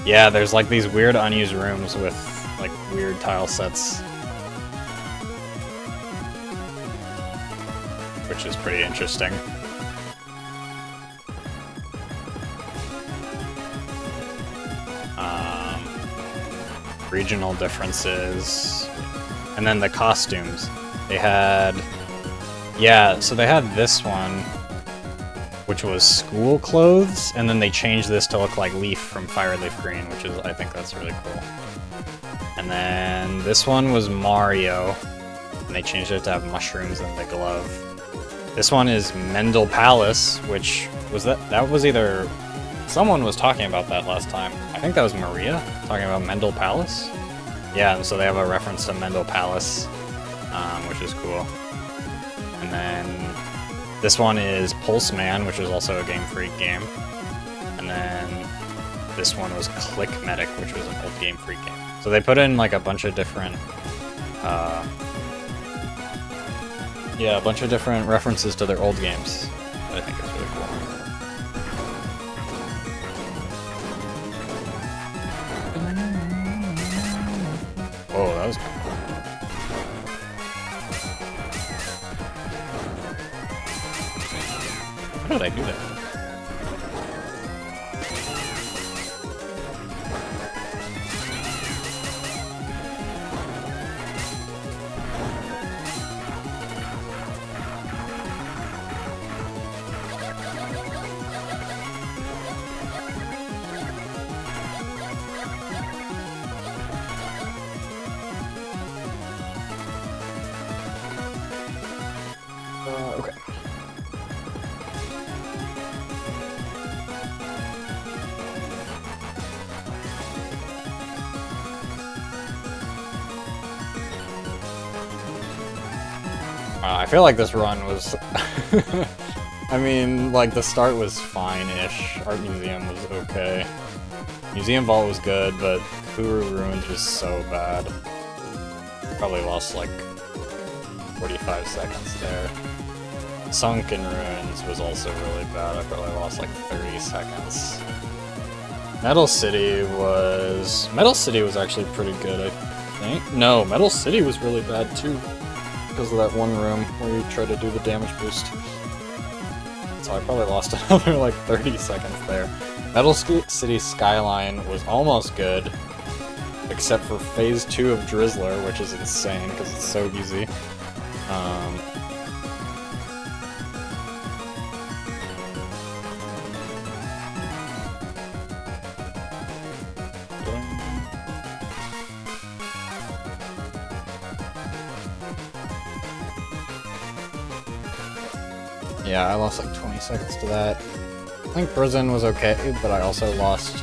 Yeah, there's like these weird unused rooms with like weird tile sets. Which is pretty interesting. Regional differences. And then the costumes. They had... Yeah, so they had this one, which was school clothes, and then they changed this to look like Leaf from Fire Leaf Green, which is, I think that's really cool. And then this one was Mario, and they changed it to have mushrooms in the glove. This one is Mendel Palace, which was that was either... Someone was talking about that last time. I think that was Maria, talking about Mendel Palace. Yeah, and so they have a reference to Mendel Palace, which is cool. And then this one is Pulse Man, which is also a Game Freak game. And then this one was Click Medic, which was an old Game Freak game. So they put in like a bunch of different, yeah, a bunch of different references to their old games. I think it's really cool. Oh, that was cool. How did I do that? Okay. I feel like this run was... I mean, like, the start was fine-ish. Art Museum was okay. Museum Vault was good, but Kuru Ruins was so bad. Probably lost, like, 45 seconds there. Sunken Ruins was also really bad. I probably lost, like, 30 seconds. Metal City was actually pretty good, I think. No, Metal City was really bad, too. Because of that one room where you try to do the damage boost. So I probably lost another like 30 seconds there. Metal City Skyline was almost good, except for Phase 2 of Drizzler, which is insane because it's so easy. Yeah, I lost like 20 seconds to that. I think Prison was okay, but I also lost...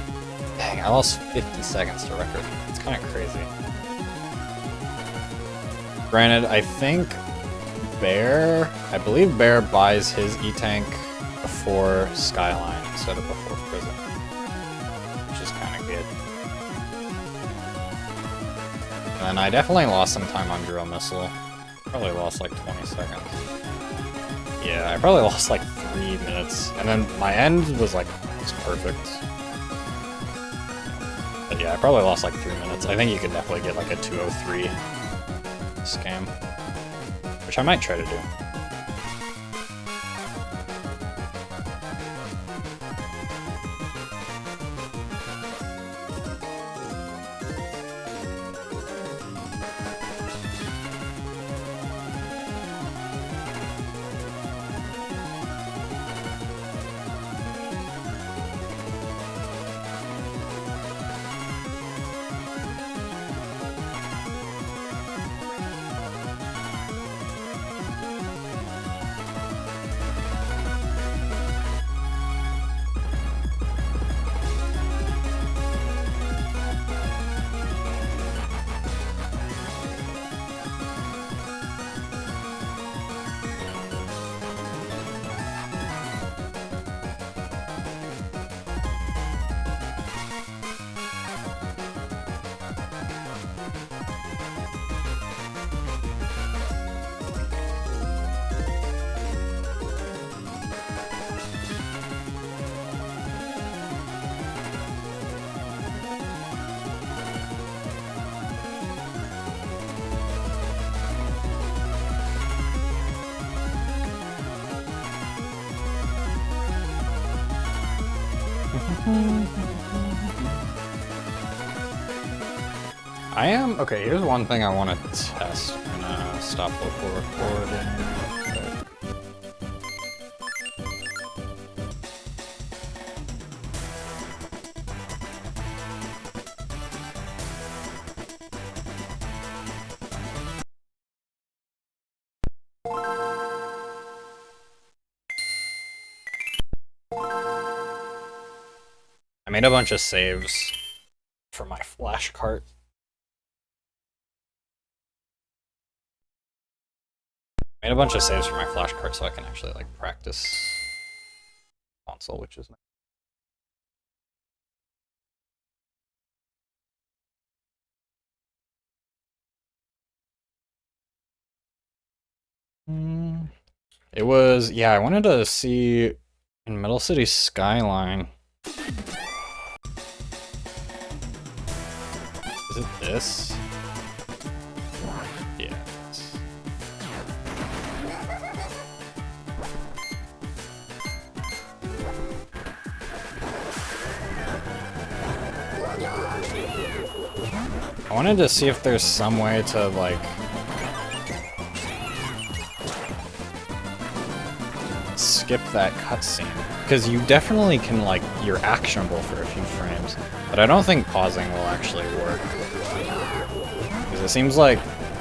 Dang, I lost 50 seconds to Record. It's kind of crazy. Granted, I think Bear... I believe Bear buys his E-Tank before Skyline instead of before Prison. Which is kind of good. And I definitely lost some time on Drill Missile. Probably lost like 20 seconds. Yeah, I probably lost like 3 minutes, and then my end was like almost perfect. But yeah, I probably lost like 3 minutes. I think you could definitely get like a 203 scam, which I might try to do. Okay, here's one thing I want to test. I'm gonna stop local recording. I made a bunch of saves for my flash cart. Made a bunch of saves for my flash cart so I can actually like practice console, which is nice. It was, yeah, I wanted to see in Metal City Skyline. Is it this? Yeah. I wanted to see if there's some way to like skip that cutscene, because you definitely can, like, you're actionable for a few frames, but I don't think pausing will actually work, because it seems like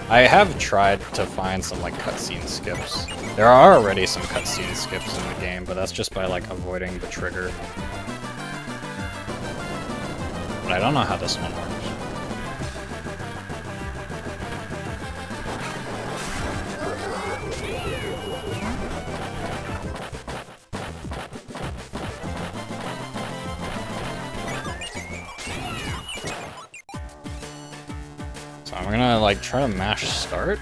I have tried to find some like cutscene skips. There are already some cutscene skips in the game, but that's just by like avoiding the trigger. But I don't know how this one works. I'm gonna like try to mash start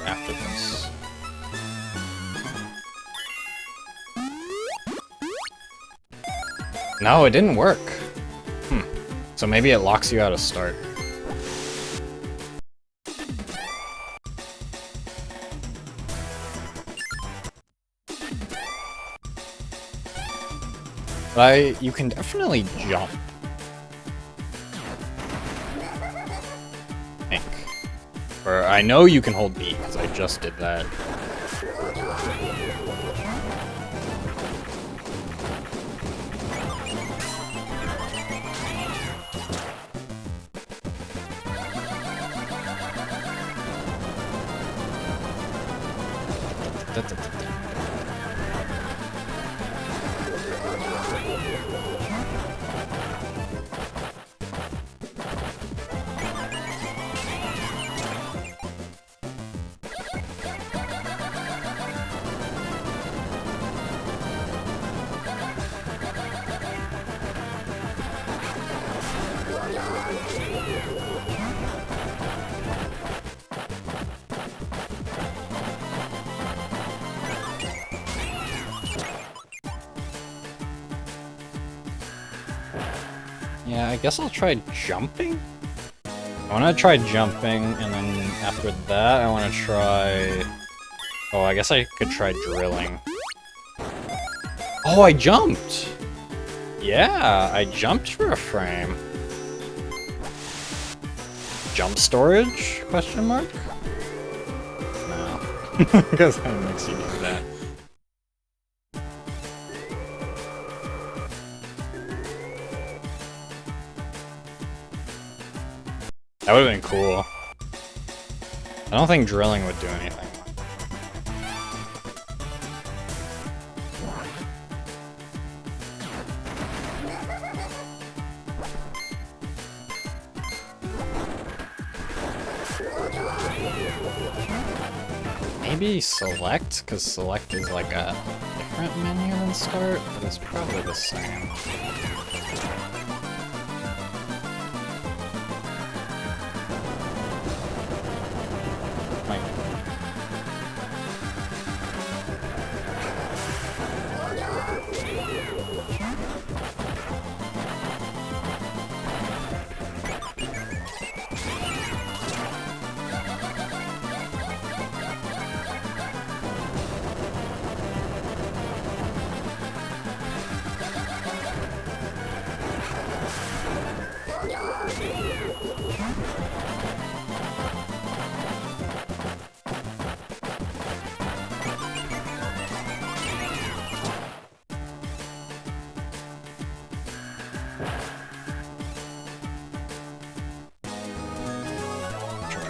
after this. No, it didn't work. So maybe it locks you out of start. But you can definitely jump. Or I know you can hold B, because I just did that. Yeah, I guess I'll try jumping? I want to try jumping, and then after that I want to try... Oh, I guess I could try drilling. Oh, I jumped! Yeah, I jumped for a frame. Jump storage? Question mark? No. Because that makes you do that. That would have been cool. I don't think drilling would do anything. Maybe select, because select is like a different menu than start, but it's probably the same.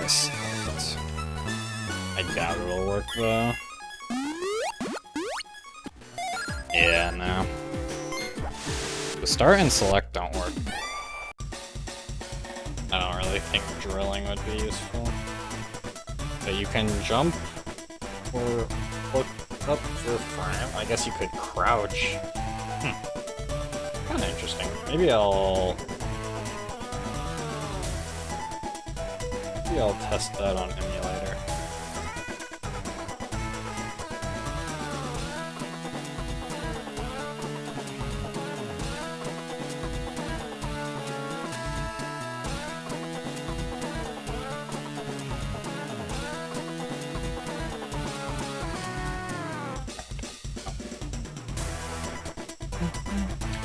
select. I doubt it'll work though. Yeah, no. The start and select don't work. I don't really think drilling would be useful. But you can jump or look up for frame. I guess you could crouch. Kinda interesting. Maybe I'll test that on emulator.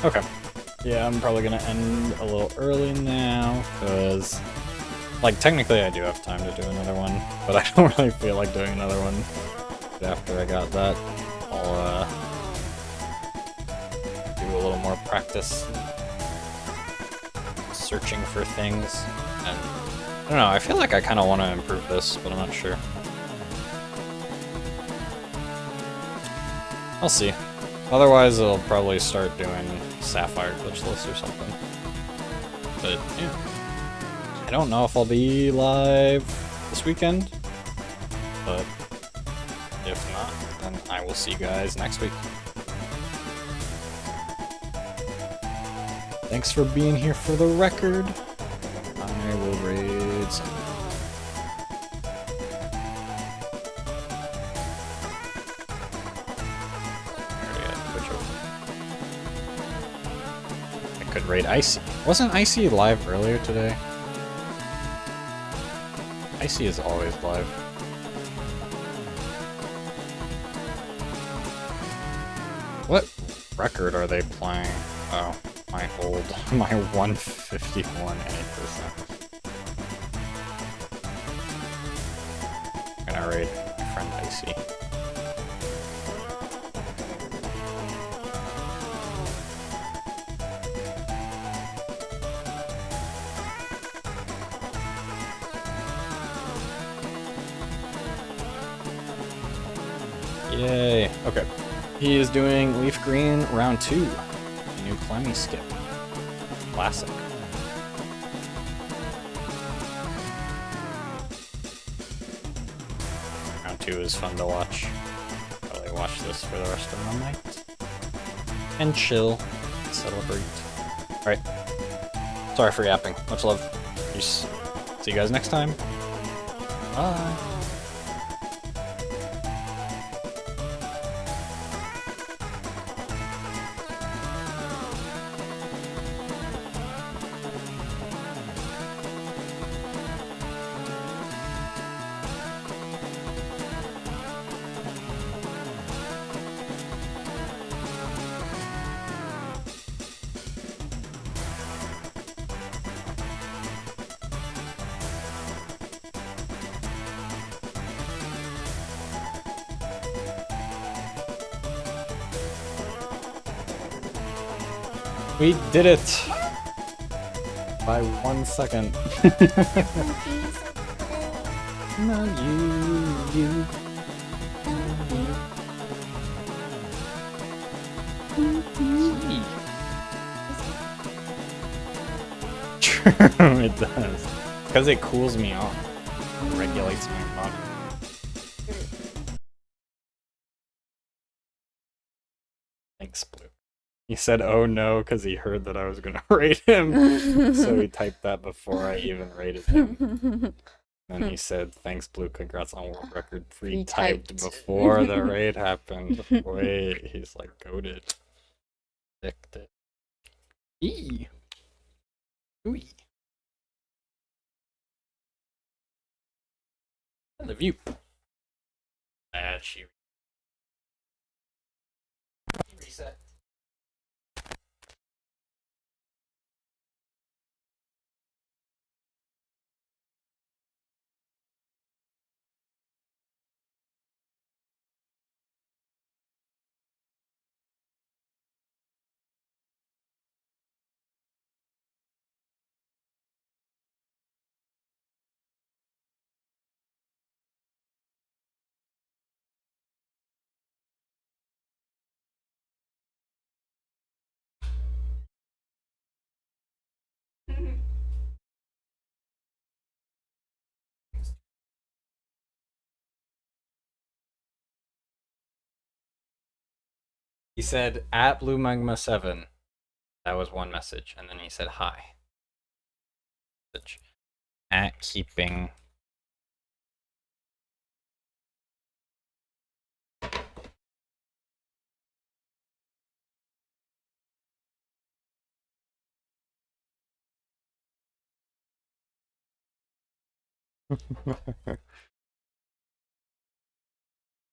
Okay. Yeah, I'm probably gonna end a little early now, because, like, technically I do have time to do another one, but I don't really feel like doing another one after I got that. I'll, do a little more practice searching for things, and I don't know, I feel like I kind of want to improve this, but I'm not sure. I'll see. Otherwise, I'll probably start doing Sapphire glitchless or something. But, yeah. I don't know if I'll be live this weekend, but if not, then I will see you guys next week. Thanks for being here for the record. I will raid some. Could raid Icy. Wasn't Icy live earlier today? Icy is always live. What record are they playing? Oh, my 151 8%. I'm gonna raid my friend Icy. Yay. Okay. He is doing Leaf Green round 2. A new Clemmy skip. Classic. Round 2 is fun to watch. Probably watch this for the rest of the night. And chill. Celebrate. Alright. Sorry for yapping. Much love. Peace. See you guys next time. Bye. We did it! By 1 second. No, you. True, it does. Because it cools me off. It regulates my body. Thanks, Blue. He said, oh no, because he heard that I was going to raid him. So he typed that before I even raided him. And he said, thanks, Blue, congrats on world record. Pre-typed before the raid happened. Wait, he's like goated. Addicted. Eee. Ooey. The view. She reset. He said at Blue Magma 7. That was one message, and then he said hi. At keeping.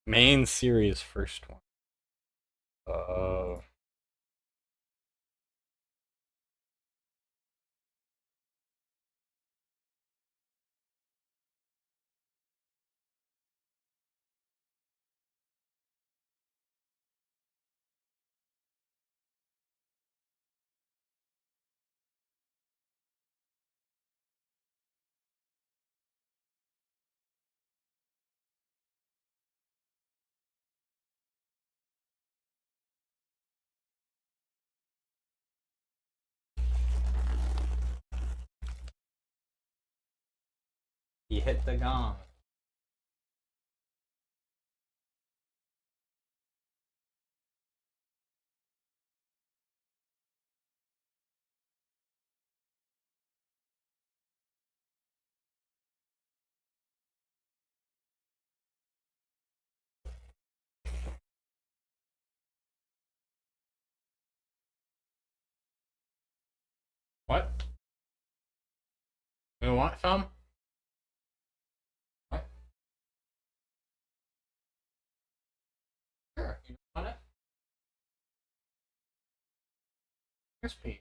Main series first one. Oh. He hit the gong. What? You want some? What? Sure. You want it? Crispy.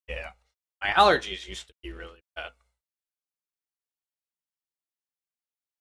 Yeah. My allergies used to be really bad.